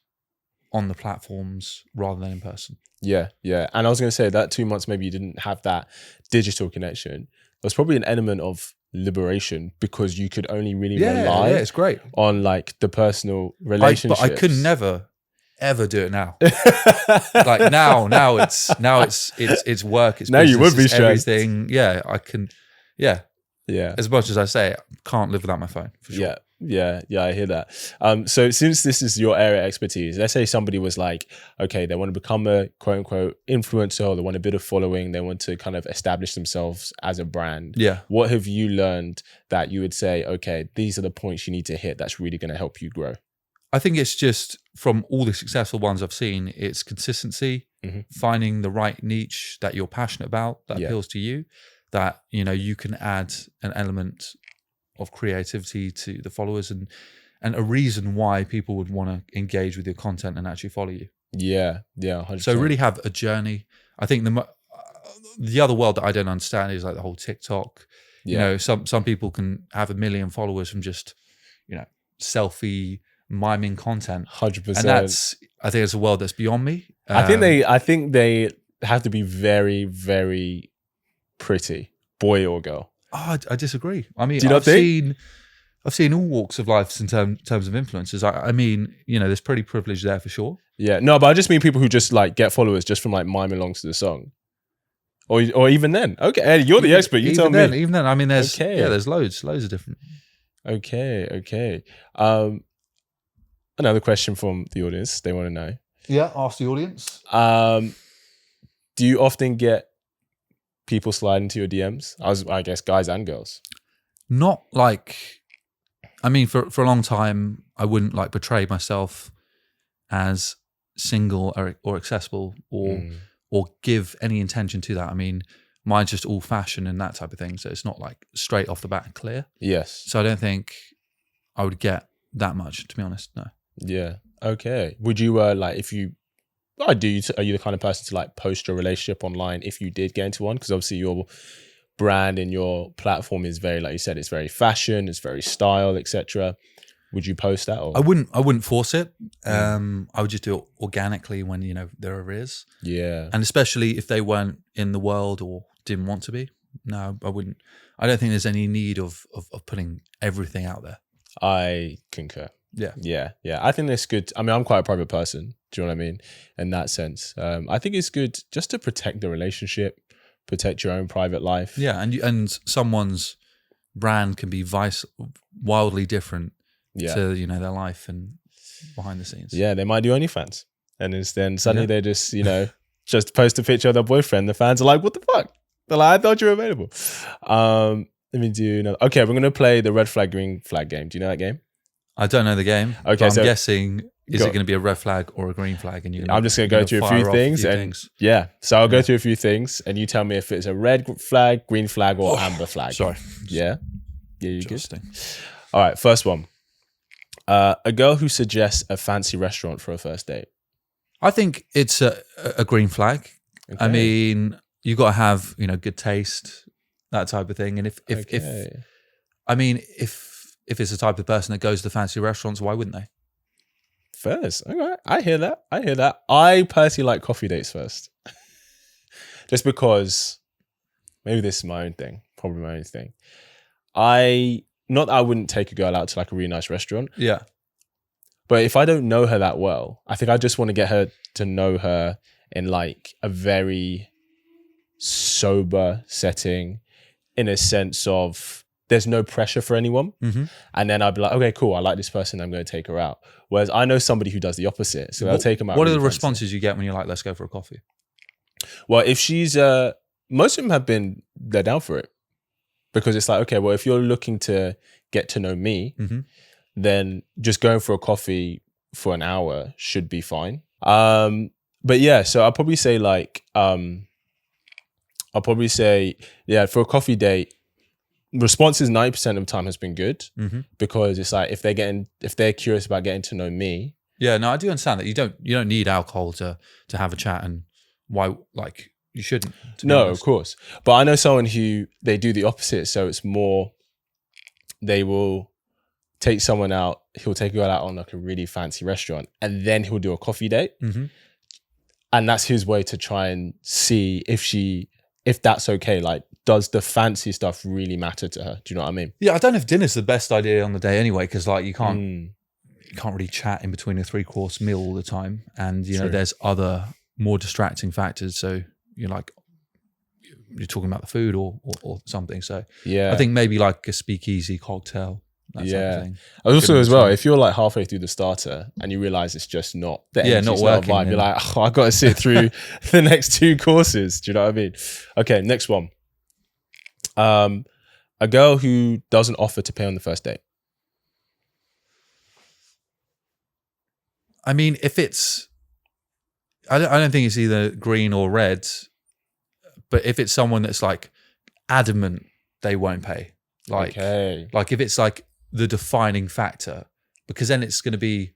on the platforms rather than in person. Yeah. Yeah. And I was going to say that 2 months, maybe you didn't have that digital connection. There's probably an element of liberation, because you could only really rely it's great on like the personal relationships. But I could never ever do it now. Like now it's work. It's now business, you would be it's stressed. everything. Yeah, I can. Yeah. Yeah. As much as I say, I can't live without my phone. For sure. Yeah. I hear that. So since this is your area of expertise, let's say somebody was like, okay, they want to become a quote unquote influencer, or they want a bit of following, they want to kind of establish themselves as a brand. Yeah. What have you learned that you would say, okay, these are the points you need to hit that's really going to help you grow? I think it's just, from all the successful ones I've seen, it's consistency, finding the right niche that you're passionate about, that appeals to you, that you can add an element of creativity to the followers, and a reason why people would want to engage with your content and actually follow you. Yeah, 100%. So really have a journey. I think the other world that I don't understand is like the whole TikTok. Some people can have 1 million followers from just selfie miming content. 100%. And I think it's a world that's beyond me. I think they have to be very, very pretty, boy or girl. Oh, I disagree. I mean, Do you not think? I've seen all walks of life in terms of influencers. I mean, there's pretty privilege there for sure. Yeah, no, but I just mean people who just like get followers just from like miming along to the song. Or even then. Okay, Eddie, you're the expert. You tell me. Even then, I mean, there's loads of different. Okay. Another question from the audience. They want to know. Yeah, ask the audience. Do you often get people slide into your DMs? I guess guys and girls. Not like, I mean, for a long time, I wouldn't like portray myself as single or accessible or give any intention to that. I mean, mine's just all fashion and that type of thing. So it's not like straight off the bat clear. Yes. So I don't think I would get that much, to be honest. No. Yeah. Okay. Would you like, if you Are you the kind of person to like post your relationship online if you did get into one? Because obviously your brand and your platform is very, like you said, it's very fashion, it's very style, etc. Would you post that? Or I wouldn't force it. I would just do it organically when, you know, there are is. yeah. And especially if they weren't in the world or didn't want to be. No, I wouldn't. I don't think there's any need of putting everything out there. I concur. Yeah. Yeah. I think it's good. I mean, I'm quite a private person. Do you know what I mean? In that sense, I think it's good just to protect the relationship, protect your own private life. Yeah, and someone's brand can be wildly different to, you know, their life and behind the scenes. Yeah, they might do OnlyFans, and then suddenly they just, you know, just post a picture of their boyfriend. The fans are like, "What the fuck?" They're like, "I thought you were available." Let me do another. Okay, we're gonna play the red flag, green flag game. Do you know that game? I don't know the game. Okay, I'm so guessing is it going to be a red flag or a green flag? And I'm just gonna go through a few things, yeah. So I'll go through a few things, and you tell me if it's a red flag, green flag, or amber flag. Sorry. Yeah, you good? Interesting. All right, first one. A girl who suggests a fancy restaurant for a first date. I think it's a green flag. Okay. I mean, you got to have, you know, good taste, that type of thing. And if it's the type of person that goes to fancy restaurants, why wouldn't they? First, okay, I hear that. I personally like coffee dates first, just because maybe this is my own thing, probably my own thing. Not that I wouldn't take a girl out to like a really nice restaurant. Yeah. But if I don't know her that well, I think I just want to get her to know her in like a very sober setting, in a sense of there's no pressure for anyone. Mm-hmm. And then I'd be like, okay, cool, I like this person, I'm going to take her out. Whereas I know somebody who does the opposite. So they'll take them out. What really are the fancy. responses you get when you're like, let's go for a coffee? Well, if she's, most of them they're down for it. Because it's like, okay, well, if you're looking to get to know me, then just going for a coffee for an hour should be fine. But yeah, so I'll probably say for a coffee date, responses 90% of the time has been good, because it's like if they're curious about getting to know me. Yeah, no, I do understand that you don't need alcohol to have a chat, and why, like, you shouldn't. No, of course. But I know someone who they do the opposite. So it's more, they will take someone out. He'll take a girl out on like a really fancy restaurant, and then he'll do a coffee date. And that's his way to try and see if that's okay. Like, does the fancy stuff really matter to her? Do you know what I mean? Yeah, I don't know if dinner's the best idea on the day anyway, because like you can't really chat in between a 3-course meal all the time, and you know there's other more distracting factors. So you're talking about the food or something. So yeah, I think maybe like a speakeasy cocktail. That type of thing. Also as well, if you're like halfway through the starter and you realize it's just not the not working, vibe, you're like, oh, I got to sit through the next 2 courses. Do you know what I mean? Okay, next one. A girl who doesn't offer to pay on the first date. I mean, if it's, I don't think it's either green or red, but if it's someone that's like adamant they won't pay, like if it's like the defining factor, because then it's going to be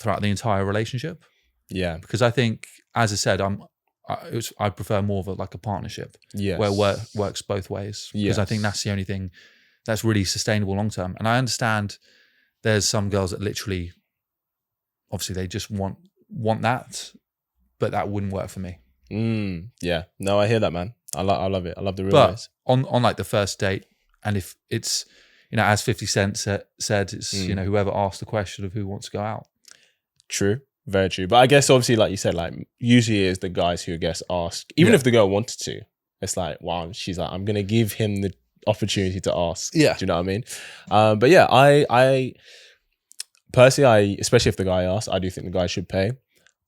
throughout the entire relationship. Yeah, because I think, as I said, I prefer more of a partnership, where works both ways, because I think that's the only thing that's really sustainable long term. And I understand there's some girls that literally, obviously, they just want that, but that wouldn't work for me. Yeah, no, I hear that, man. I love it. I love the realness. But on like the first date, and if it's, you know, as 50 Cent said, it's you know, whoever asked the question of who wants to go out. True. Very true. But I guess obviously, like you said, like usually it's the guys who gets asked, even if the girl wanted to. It's like, wow, she's like, I'm gonna give him the opportunity to ask. Yeah. Do you know what I mean? But yeah, I personally, especially if the guy asks, I do think the guy should pay.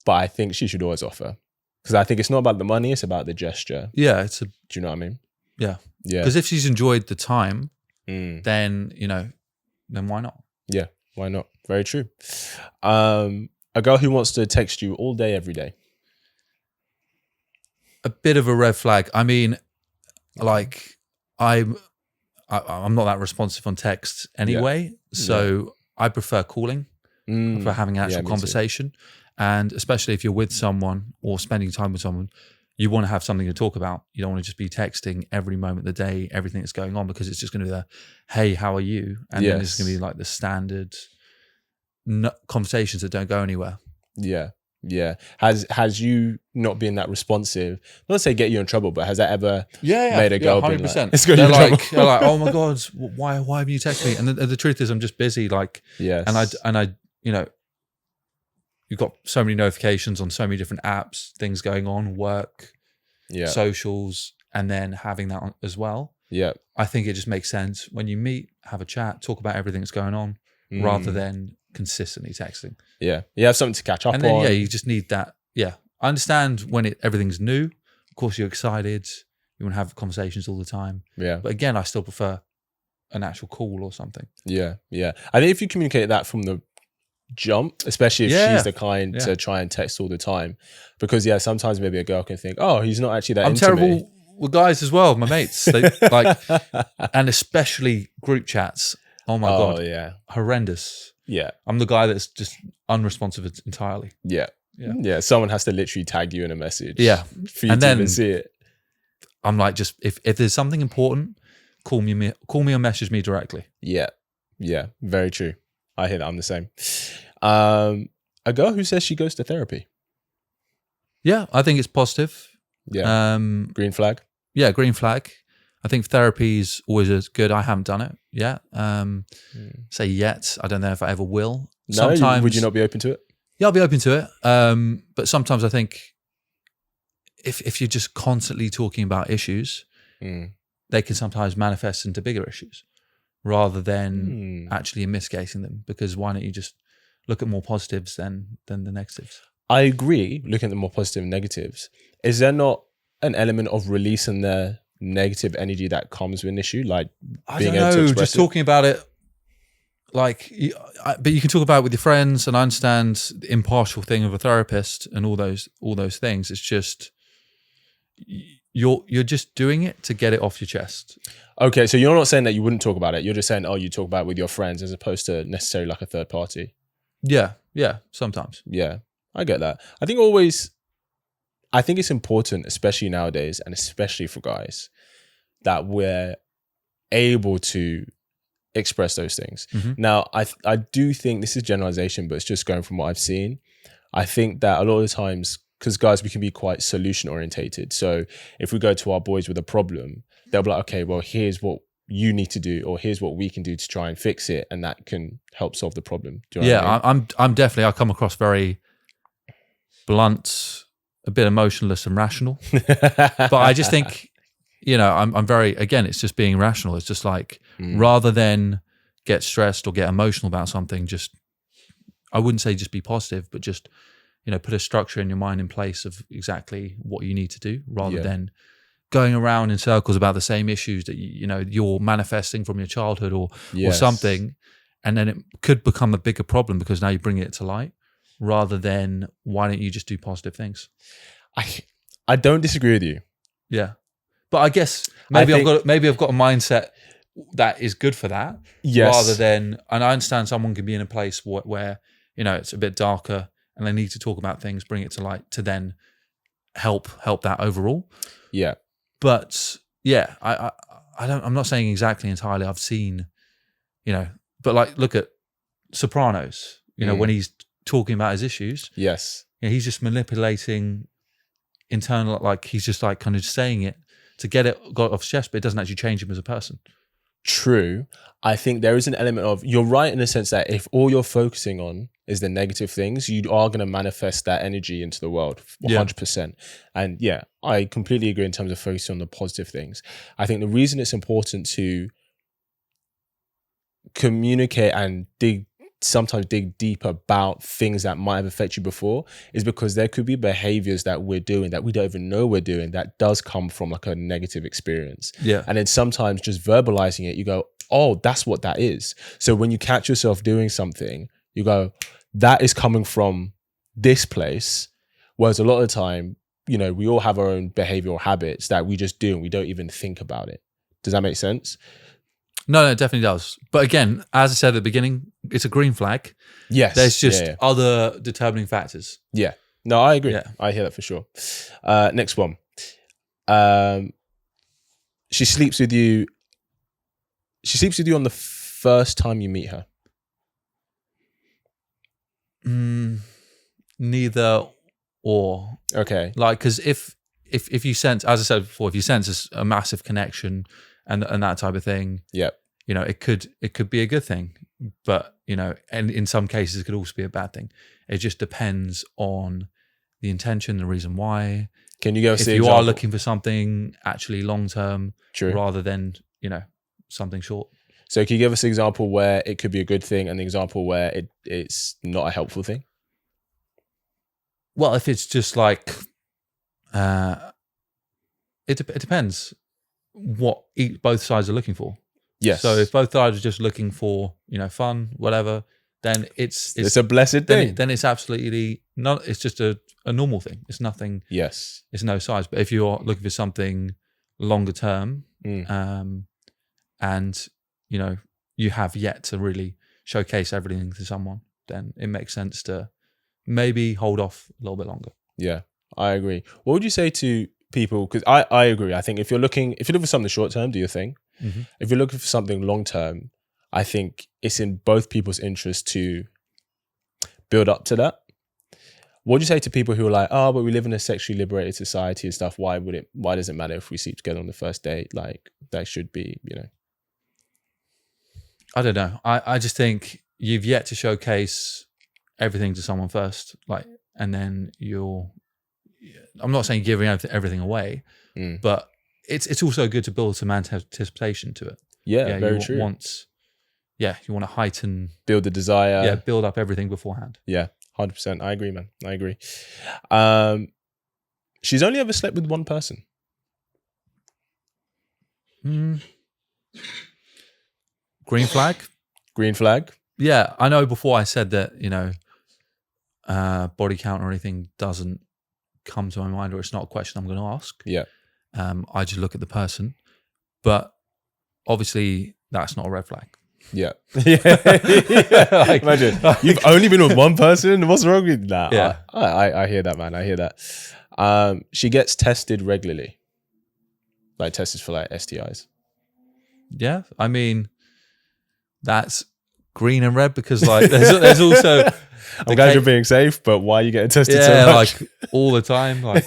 But I think she should always offer. Because I think it's not about the money, it's about the gesture. Yeah. Do you know what I mean? Yeah. Yeah. Because if she's enjoyed the time, then, you know, then why not? Yeah, why not? Very true. A girl who wants to text you all day, every day. A bit of a red flag. I mean, like, I'm not that responsive on text anyway, so I prefer calling, for having an actual conversation. And especially if you're with someone or spending time with someone, you want to have something to talk about. You don't want to just be texting every moment of the day, everything that's going on, because it's just going to be the, hey, how are you? And then it's going to be like the standard conversations that don't go anywhere. Yeah. Yeah. Has you not being that responsive, not to say get you in trouble, but has that ever made a girl 100%. It's got they're you in like, trouble? they're like, oh my God, why haven't you texted me? And the truth is I'm just busy. Like, Yes. and I, you know, you've got so many notifications on so many different apps, things going on, work, socials, and then having that on as well. Yeah. I think it just makes sense when you meet, have a chat, talk about everything that's going on, rather than consistently texting. Yeah. You have something to catch up and then, on. Yeah, you just need that. Yeah. I understand when everything's new. Of course, you're excited. You want to have conversations all the time. Yeah. But again, I still prefer an actual call or something. Yeah. Yeah. I think if you communicate that from the jump, especially if she's the kind to try and text all the time, because sometimes maybe a girl can think, oh, he's not actually that I'm into terrible me. with guys as well, my mates. They, like, and especially group chats. Oh my God. Yeah. Horrendous. Yeah. I'm the guy that's just unresponsive entirely. Yeah. Yeah. Someone has to literally tag you in a message. Yeah. For you to even see it. I'm like, just if there's something important, call me or message me directly. Yeah. Yeah. Very true. I hear that. I'm the same. A girl who says she goes to therapy. Yeah, I think it's positive. Yeah. Green flag. Yeah, green flag. I think therapy is always as good. I haven't done it yet. Say yet. I don't know if I ever will. No, sometimes, would you not be open to it? Yeah, I'll be open to it. But sometimes I think if you're just constantly talking about issues, they can sometimes manifest into bigger issues rather than actually mitigating them. Because why don't you just look at more positives than the negatives? I agree, looking at the more positive and negatives. Is there not an element of releasing the negative energy that comes with an issue? Like being able to express just talking about it, like, but you can talk about it with your friends, and I understand the impartial thing of a therapist and all those things. It's just you're just doing it to get it off your chest. Okay, so you're not saying that you wouldn't talk about it. You're just saying, oh, you talk about it with your friends as opposed to necessarily like a third party. Yeah, sometimes. Yeah, I get that. I think it's important, especially nowadays, and especially for guys, that we're able to express those things. Now, I do think this is generalization, but it's just going from what I've seen. I think that a lot of the times, because guys, we can be quite solution orientated. So if we go to our boys with a problem, they'll be like, okay, well, here's what you need to do, or here's what we can do to try and fix it, and that can help solve the problem. Do you know what I mean? I'm definitely, I come across very blunt, a bit emotionless and rational. But I just think, I'm very, again, it's just being rational. It's just like, rather than get stressed or get emotional about something, just, I wouldn't say just be positive, but just, put a structure in your mind in place of exactly what you need to do, rather than going around in circles about the same issues that you're manifesting from your childhood or something, and then it could become a bigger problem because now you bring it to light, rather than why don't you just do positive things? I don't disagree with you. Yeah, but I guess maybe I've got a mindset that is good for that. Yes. Rather than, and I understand someone can be in a place where it's a bit darker and they need to talk about things, bring it to light to then help that overall. Yeah. But yeah, I'm not saying exactly entirely. I've seen, but like, look at Sopranos, when he's talking about his issues. Yes. He's just manipulating internal, like he's just like kind of saying it to get off his chest, but it doesn't actually change him as a person. True. I think there is an element of, you're right in the sense that if all you're focusing on is the negative things, you are going to manifest that energy into the world 100%. And yeah, I completely agree in terms of focusing on the positive things. I think the reason it's important to communicate and sometimes dig deep about things that might have affected you before is because there could be behaviors that we're doing that we don't even know we're doing that does come from like a negative experience. Yeah. And then sometimes just verbalizing it, you go, oh, that's what that is. So when you catch yourself doing something, you go, that is coming from this place. Whereas a lot of the time, we all have our own behavioral habits that we just do and we don't even think about it. Does that make sense? No, it definitely does. But again, as I said at the beginning, it's a green flag. Yes. There's just yeah. other determining factors. Yeah. No, I agree. Yeah. I hear that for sure. Next one. She sleeps with you. She sleeps with you on the first time you meet her. Neither or. Okay. Like, because if you sense, as I said before, if you sense a massive connection and that type of thing, Yep. you know, it could be a good thing, but you know, and in some cases it could also be a bad thing. It just depends on the intention, the reason why. Can you give us if the you example? are looking for something actually long term, True. rather than, you know, something short. So can you give us an example where it could be a good thing and an example where it's not a helpful thing? Well, if it's just like, it depends what both sides are looking for. Yes. So if both sides are just looking for, you know, fun, whatever, then it's a blessed thing. Then it's absolutely not. It's just a normal thing. It's nothing. Yes. It's no size. But if you're looking for something longer term, and you know you have yet to really showcase everything to someone, then it makes sense to maybe hold off a little bit longer. Yeah, I agree. What would you say to people? Because I agree. I think if you're looking for something short term, do your thing. Mm-hmm. If you're looking for something long term, I think it's in both people's interest to build up to that. What would you say to people who are like, oh, but we live in a sexually liberated society and stuff. Why does it matter if we sleep together on the first date? Like that should be, you know. I don't know. I just think you've yet to showcase everything to someone first, like, and then I'm not saying giving everything away, but it's also good to build some anticipation to it. Yeah, very true. You want to heighten, build the desire. Build up everything beforehand. Yeah, 100%. I agree, man. I agree. She's only ever slept with one person. Green flag. Green flag. Yeah, I know. Before I said that, you know, body count or anything doesn't come to my mind, or it's not a question I'm going to ask. Yeah. I just look at the person, but obviously that's not a red flag. Yeah. Like, imagine you've only been with one person. What's wrong with that? Yeah. I hear that, man. I hear that. She gets tested regularly, like tested for like STIs. Yeah, I mean, that's green and red because like there's also. I'm glad you're being safe, but why are you getting tested so much? Like all the time. Like,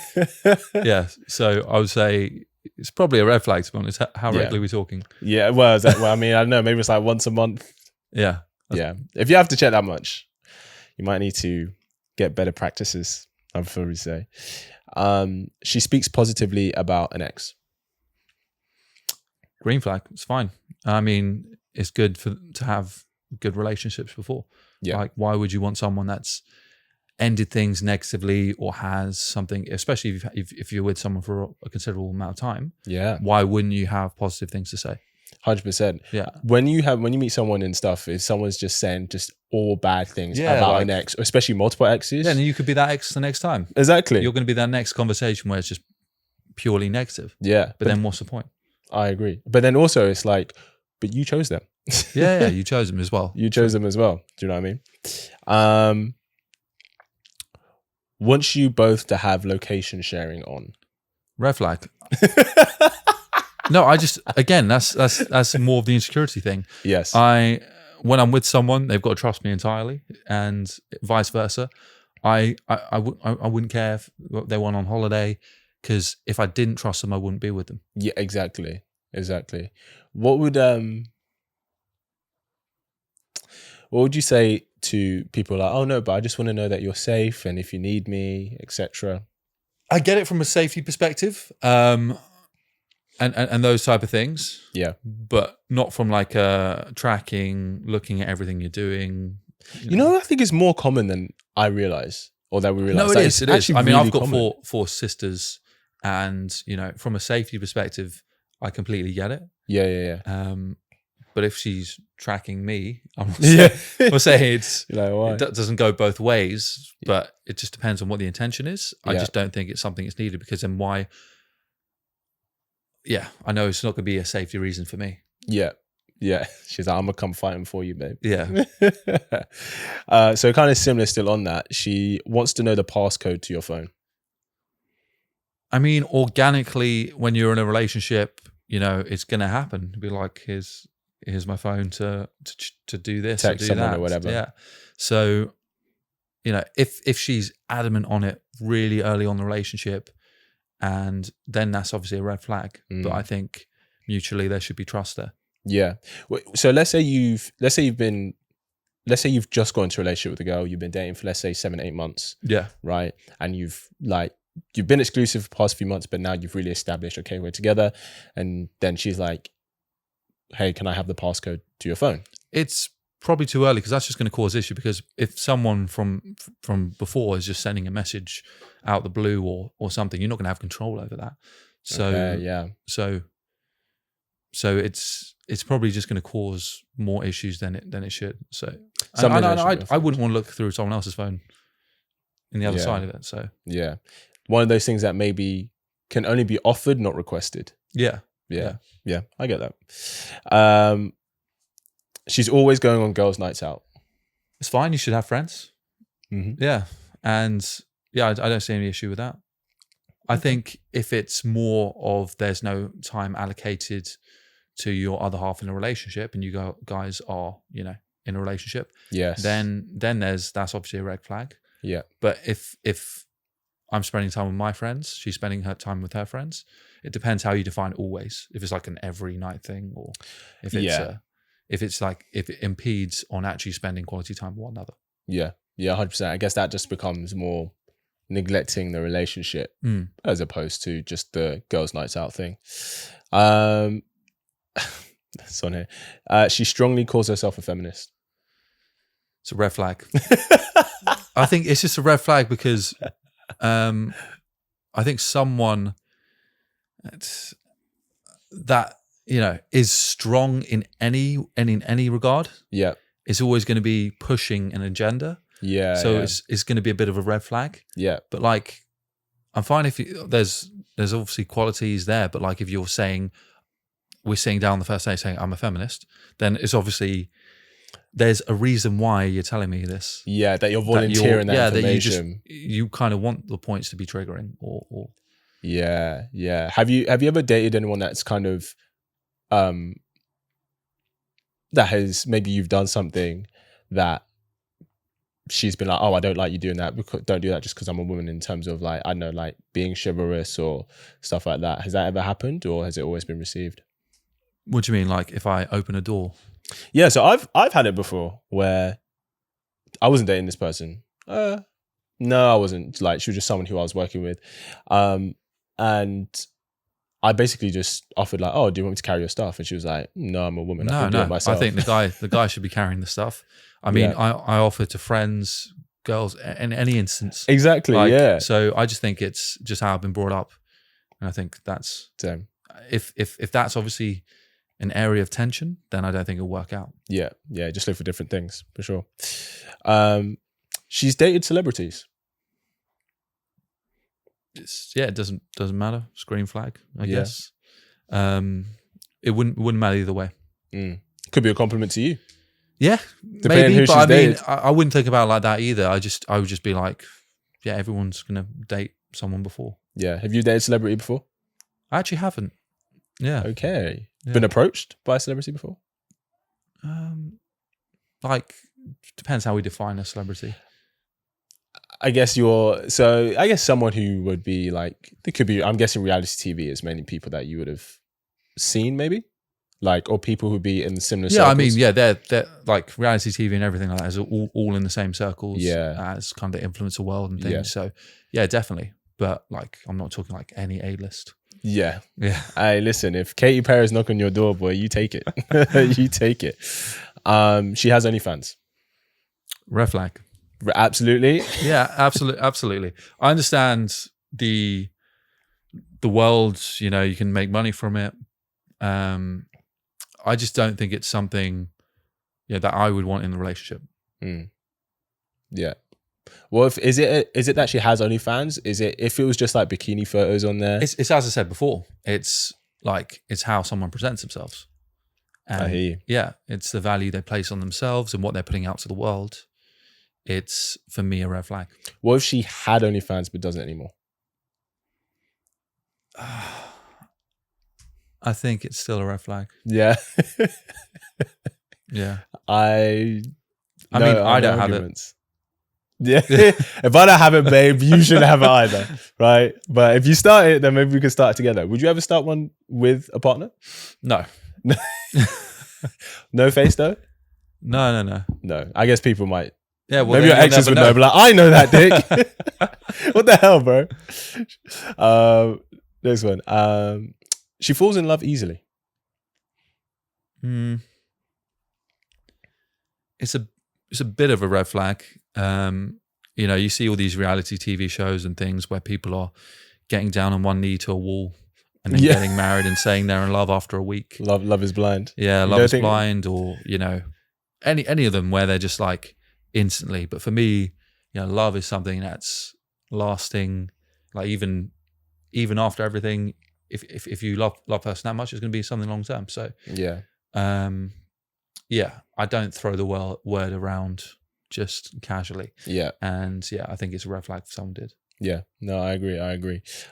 yeah. So I would say it's probably a red flag, to be honest. How regularly are we talking? Yeah. Well, I mean, I don't know. Maybe it's like once a month. Yeah. Yeah. If you have to check that much, you might need to get better practices, I'd probably say. She speaks positively about an ex. Green flag. It's fine. I mean, it's good to have good relationships before. Yeah. Like, why would you want someone that's ended things negatively or has something, especially if you're with someone for a considerable amount of time? Yeah. Why wouldn't you have positive things to say? 100%. Yeah. When you meet someone and stuff, if someone's just saying just all bad things about an ex, especially multiple exes. Yeah, and you could be that ex the next time. Exactly. You're going to be that next conversation where it's just purely negative. Yeah. But then what's the point? I agree. But then also it's like, but you chose them. Yeah, you chose them as well. You chose them as well. Do you know what I mean? Want you both to have location sharing on. Red flag. No, I just, again, that's more of the insecurity thing. Yes. When I'm with someone, they've got to trust me entirely, and vice versa. I wouldn't care if they went on holiday, because if I didn't trust them, I wouldn't be with them. Yeah, exactly. What would you say to people like, oh no, but I just want to know that you're safe, and if you need me, etc. I get it from a safety perspective, and those type of things. Yeah, but not from like tracking, looking at everything you're doing. You know, I think it's more common than I realize, or that we realize. No, it is. It is. I mean, really I've got common. four sisters, and you know, from a safety perspective, I completely get it. Yeah. But if she's tracking me, I'm not saying it's, why? It doesn't go both ways, but it just depends on what the intention is. I Yeah. just don't think it's something that's needed, because then why? Yeah, I know it's not going to be a safety reason for me. Yeah. Yeah. She's like, I'm gonna come fighting for you, babe. Yeah. So kind of similar still on that. She wants to know the passcode to your phone. I mean, organically, when you're in a relationship, you know, it's going to happen. Be like, here's my phone to do this, Text or do someone that, or whatever. Yeah. So, you know, if she's adamant on it really early on in the relationship, and then that's obviously a red flag. But I think mutually there should be trust there. Yeah. So let's say you've just got into a relationship with a girl. You've been dating for, let's say, 7-8 months. Yeah. Right. And you've been exclusive for the past few months, but now you've really established, okay, we're together. And then she's like, hey, can I have the passcode to your phone? It's probably too early, because that's just going to cause issue. Because if someone from before is just sending a message out the blue or something, you're not going to have control over that. So yeah. So it's probably just going to cause more issues than it should. So I wouldn't want to look through someone else's phone in the other side of it. So yeah, one of those things that maybe can only be offered, not requested. Yeah. I get that. She's always going on girls' nights out. It's fine. You should have friends. Mm-hmm. Yeah, and yeah, I don't see any issue with that. I think if it's more of there's no time allocated to your other half in a relationship, and you guys are, you know, in a relationship, yes, then that's obviously a red flag. Yeah. But if I'm spending time with my friends, she's spending her time with her friends, it depends how you define always. If it's like an every night thing, or if it's if it impedes on actually spending quality time with one another. Yeah, 100%. I guess that just becomes more neglecting the relationship as opposed to just the girls' nights out thing. That's on here. She strongly calls herself a feminist. It's a red flag. I think it's just a red flag because I think someone that, you know, is strong in any regard, is always going to be pushing an agenda. So it's going to be a bit of a red flag. But like, I'm fine if there's obviously qualities there, but like if you're saying, we're sitting down the first day saying I'm a feminist, then it's obviously there's a reason why you're telling me this. That you're volunteering that information. That you kind of want the points to be triggering or. Have you ever dated anyone that's kind of that has, maybe you've done something that she's been like, oh, I don't like you doing that, don't do that just because I'm a woman, in terms of like, I don't know, like being chivalrous or stuff like that. Has that ever happened, or has it always been received? What do you mean? Like if I open a door? Yeah, so I've had it before where I wasn't dating this person. No, I wasn't. Like, she was just someone who I was working with. And I basically just offered like, oh, do you want me to carry your stuff? And she was like, no, I'm a woman. I can do it myself. I think the guy should be carrying the stuff. I mean, I offer to friends, girls, in any instance. Exactly, like, So I just think it's just how I've been brought up. And I think that's, same. If that's obviously an area of tension, then I don't think it'll work out. Yeah, just look for different things, for sure. She's dated celebrities. It doesn't matter. It's green flag, I guess. It wouldn't matter either way. Could be a compliment to you. Yeah, depending maybe, but I mean, I wouldn't think about it like that either. I would just be like, yeah, everyone's gonna date someone before. Yeah. Have you dated a celebrity before? I actually haven't. Yeah. Okay. Yeah. Been approached by a celebrity before? Like, depends how we define a celebrity. I guess someone who would be like, there could be, I'm guessing reality TV is mainly people that you would have seen, maybe, like, or people who'd be in similar circles. I mean, they're like reality TV and everything like that is all in the same circles. As kind of the influencer world and things. So yeah, definitely. But like, I'm not talking like any A-list. Yeah. Hey, listen, if Katy Perry's knocking on your door, boy, you take it. You take it. She has OnlyFans. Red flag. Absolutely. Yeah, absolutely. I understand the world, you know, you can make money from it. I just don't think it's something that I would want in the relationship. Yeah. Well, is it that she has OnlyFans? Is it, if it was just like bikini photos on there? It's as I said before, it's like, it's how someone presents themselves. And I hear you. yeah, it's the value they place on themselves and what they're putting out to the world. It's, for me, a red flag. What if she had OnlyFans but doesn't anymore? I think it's still a red flag. Yeah. Yeah. I mean, I don't have it. Yeah. If I don't have it, babe, you shouldn't have it either. Right? But if you start it, then maybe we can start it together. Would you ever start one with a partner? No. No face though? No. No. I guess people might. Yeah, well, maybe your then exes you'll would never know, but like, I know that dick. What the hell, bro? Next one. She falls in love easily. It's a bit of a red flag. You know, you see all these reality TV shows and things where people are getting down on one knee to a wall and then getting married and saying they're in love after a week. Love is blind. Yeah, Love is Blind, or, you know, any of them where they're just like instantly. But for me, you know, love is something that's lasting. Like even after everything, if you love a person that much, it's going to be something long term. So yeah, I don't throw the word around just casually. Yeah, and yeah, I think it's a red flag if someone did. Yeah, no, I agree.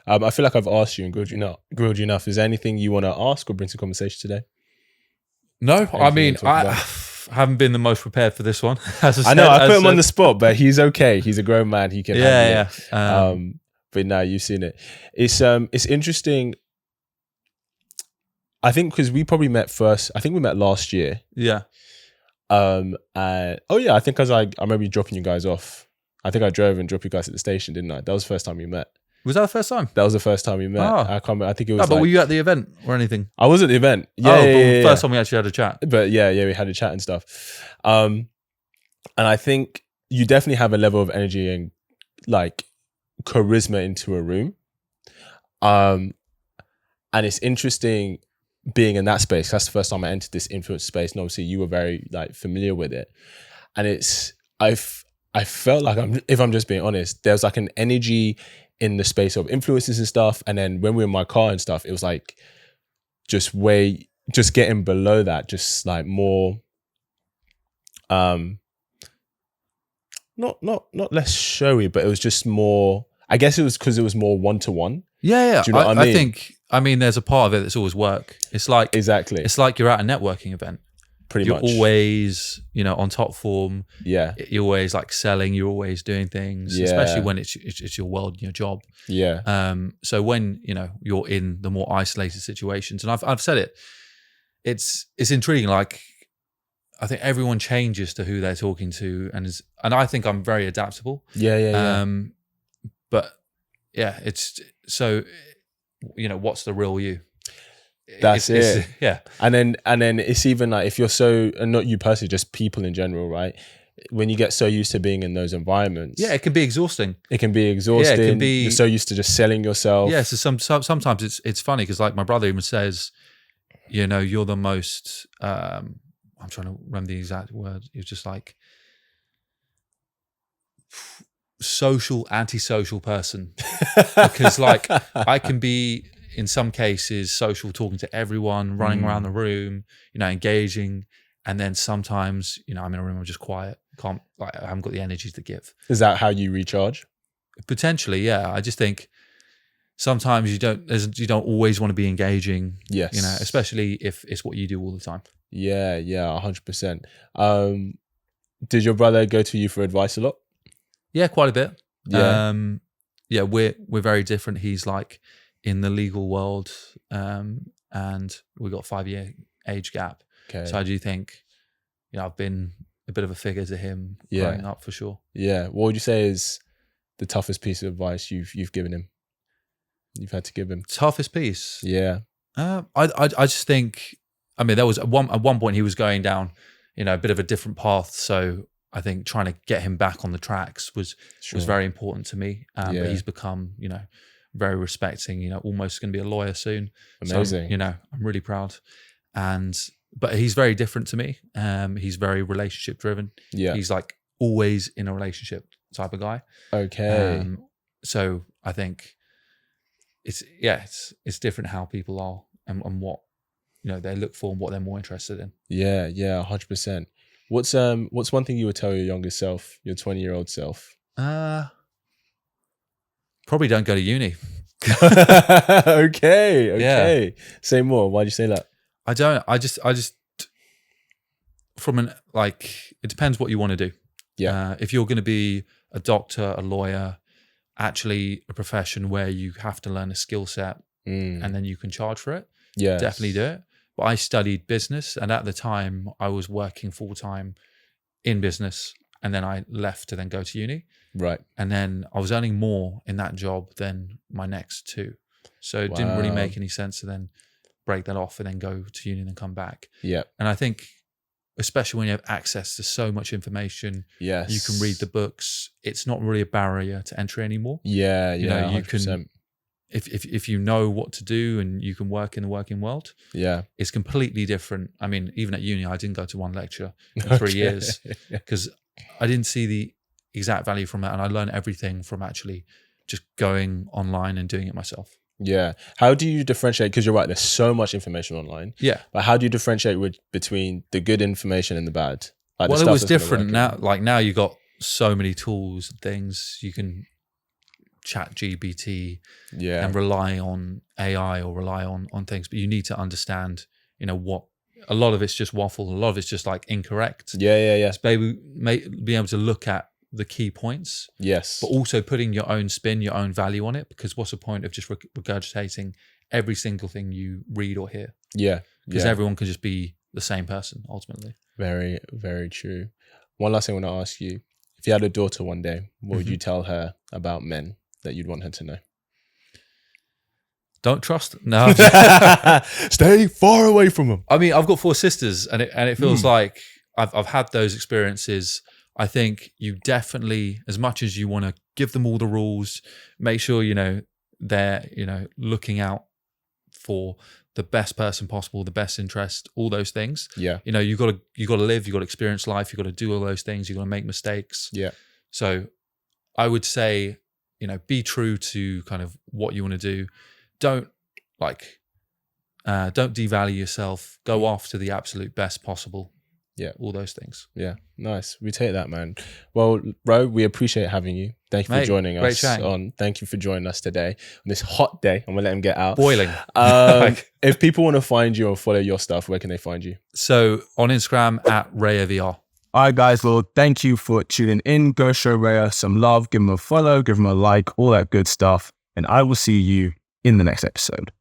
I feel like I've asked you and grilled you enough. Is there anything you want to ask or bring to conversation today? No, I mean, I haven't been the most prepared for this one. I know, I put him on the spot, but he's okay. He's a grown man. He can handle it. But now you've seen it. It's interesting. I think because we probably met first. I think we met last year. Yeah. And I think because I remember you dropping you guys off. I think I drove and dropped you guys at the station, didn't I? That was the first time we met. Was that the first time? That was the first time we met. Oh. I can't remember. I think it was. But were you at the event or anything? I was at the event. Yeah, first time we actually had a chat. But yeah, we had a chat and stuff. And I think you definitely have a level of energy and like charisma into a room. And it's interesting being in that space. That's the first time I entered this influence space, and obviously you were very like familiar with it. And I felt like, if I'm just being honest, there's like an energy in the space of influences and stuff. And then when we were in my car and stuff, it was like just getting below that, just like more, not less showy, but it was just more, I guess it was because it was more one-to-one. Yeah. Do you know what I mean? I mean, there's a part of it that's always work. It's like, exactly. It's like you're at a networking event. You're always, on top form. Yeah. You're always like selling. You're always doing things, especially when it's your world and your job. Yeah. So when, you're in the more isolated situations, and I've said it, it's intriguing. Like, I think everyone changes to who they're talking to, and I think I'm very adaptable. Yeah. But yeah, it's so, what's the real you? That's it. Yeah. And then it's even like, if you're so, and not you personally, just people in general, right? When you get so used to being in those environments. Yeah, it can be exhausting. Yeah, it can be. You're so used to just selling yourself. Yeah, so sometimes it's funny because like my brother even says, you're the most, I'm trying to remember the exact word. It's just like antisocial person. Because like I can be, in some cases, social, talking to everyone, running around the room, engaging. And then sometimes, I'm in a room, I'm just quiet. I haven't got the energy to give. Is that how you recharge? Potentially, yeah. I just think sometimes you don't always want to be engaging. Yes. Especially if it's what you do all the time. Yeah, 100%. Did your brother go to you for advice a lot? Yeah, quite a bit. Yeah. We're very different. He's like in the legal world, and we got a 5-year age gap. Okay. So I do think, I've been a bit of a figure to him growing up, for sure. Yeah. What would you say is the toughest piece of advice you've given him? You've had to give him? Toughest piece? Yeah. I just think, there was at one point he was going down, a bit of a different path. So I think trying to get him back on the tracks was very important to me. But he's become, very respecting, almost going to be a lawyer soon. Amazing. So, I'm really proud. But he's very different to me. He's very relationship driven. Yeah. He's like always in a relationship type of guy. Okay. So I think it's different how people are and what they look for and what they're more interested in. Yeah, 100%. What's one thing you would tell your younger self, your 20-year-old self? Probably don't go to uni. Okay. Yeah. Say more. Why'd you say that? I don't. I just it depends what you want to do. Yeah. If you're going to be a doctor, a lawyer, actually a profession where you have to learn a skill set and then you can charge for it, definitely do it. But I studied business, and at the time I was working full time in business, and then I left to then go to uni. Right. And then I was earning more in that job than my next two. So it didn't really make any sense to then break that off and then go to uni and then come back. Yeah. And I think, especially when you have access to so much information, yes, you can read the books. It's not really a barrier to entry anymore. Yeah. You 100%. can, if you know what to do and you can work in the working world, it's completely different. I mean, even at uni, I didn't go to one lecture in 3 years because I didn't see the exact value from that, and I learned everything from actually just going online and doing it myself. Yeah. How do you differentiate? Because you're right, there's so much information online. Yeah. But how do you differentiate between the good information and the bad? Like well, it was different now. Like now, you got so many tools and things. You can chat GPT and rely on AI or rely on things, but you need to understand, what a lot of it's just waffle. A lot of it's just like incorrect. Yeah. So be able to look at the key points. Yes. But also putting your own spin, your own value on it, because what's the point of just regurgitating every single thing you read or hear? Yeah. Because everyone can just be the same person ultimately. Very, very true. One last thing I want to ask you. If you had a daughter one day, what would you tell her about men that you'd want her to know? Don't trust. No. Stay far away from them. I mean, I've got 4 sisters, and it feels like I've had those experiences. I think you definitely, as much as you want to give them all the rules, make sure they're looking out for the best person possible, the best interest, all those things. Yeah. You got to live, you got to experience life, you got to do all those things, you got to make mistakes. Yeah. So I would say, be true to kind of what you want to do. Don't devalue yourself. Go after the absolute best possible. Yeah, all those things. Yeah, nice. We take that, man. Well, bro, we appreciate having you. Thank you for joining us on. Thank you for joining us today on this hot day. I'm gonna let him get out. Boiling. If people want to find you or follow your stuff, where can they find you? So on Instagram @RayaVR. All right, guys. Well, thank you for tuning in. Go show Raya some love. Give him a follow. Give him a like. All that good stuff. And I will see you in the next episode.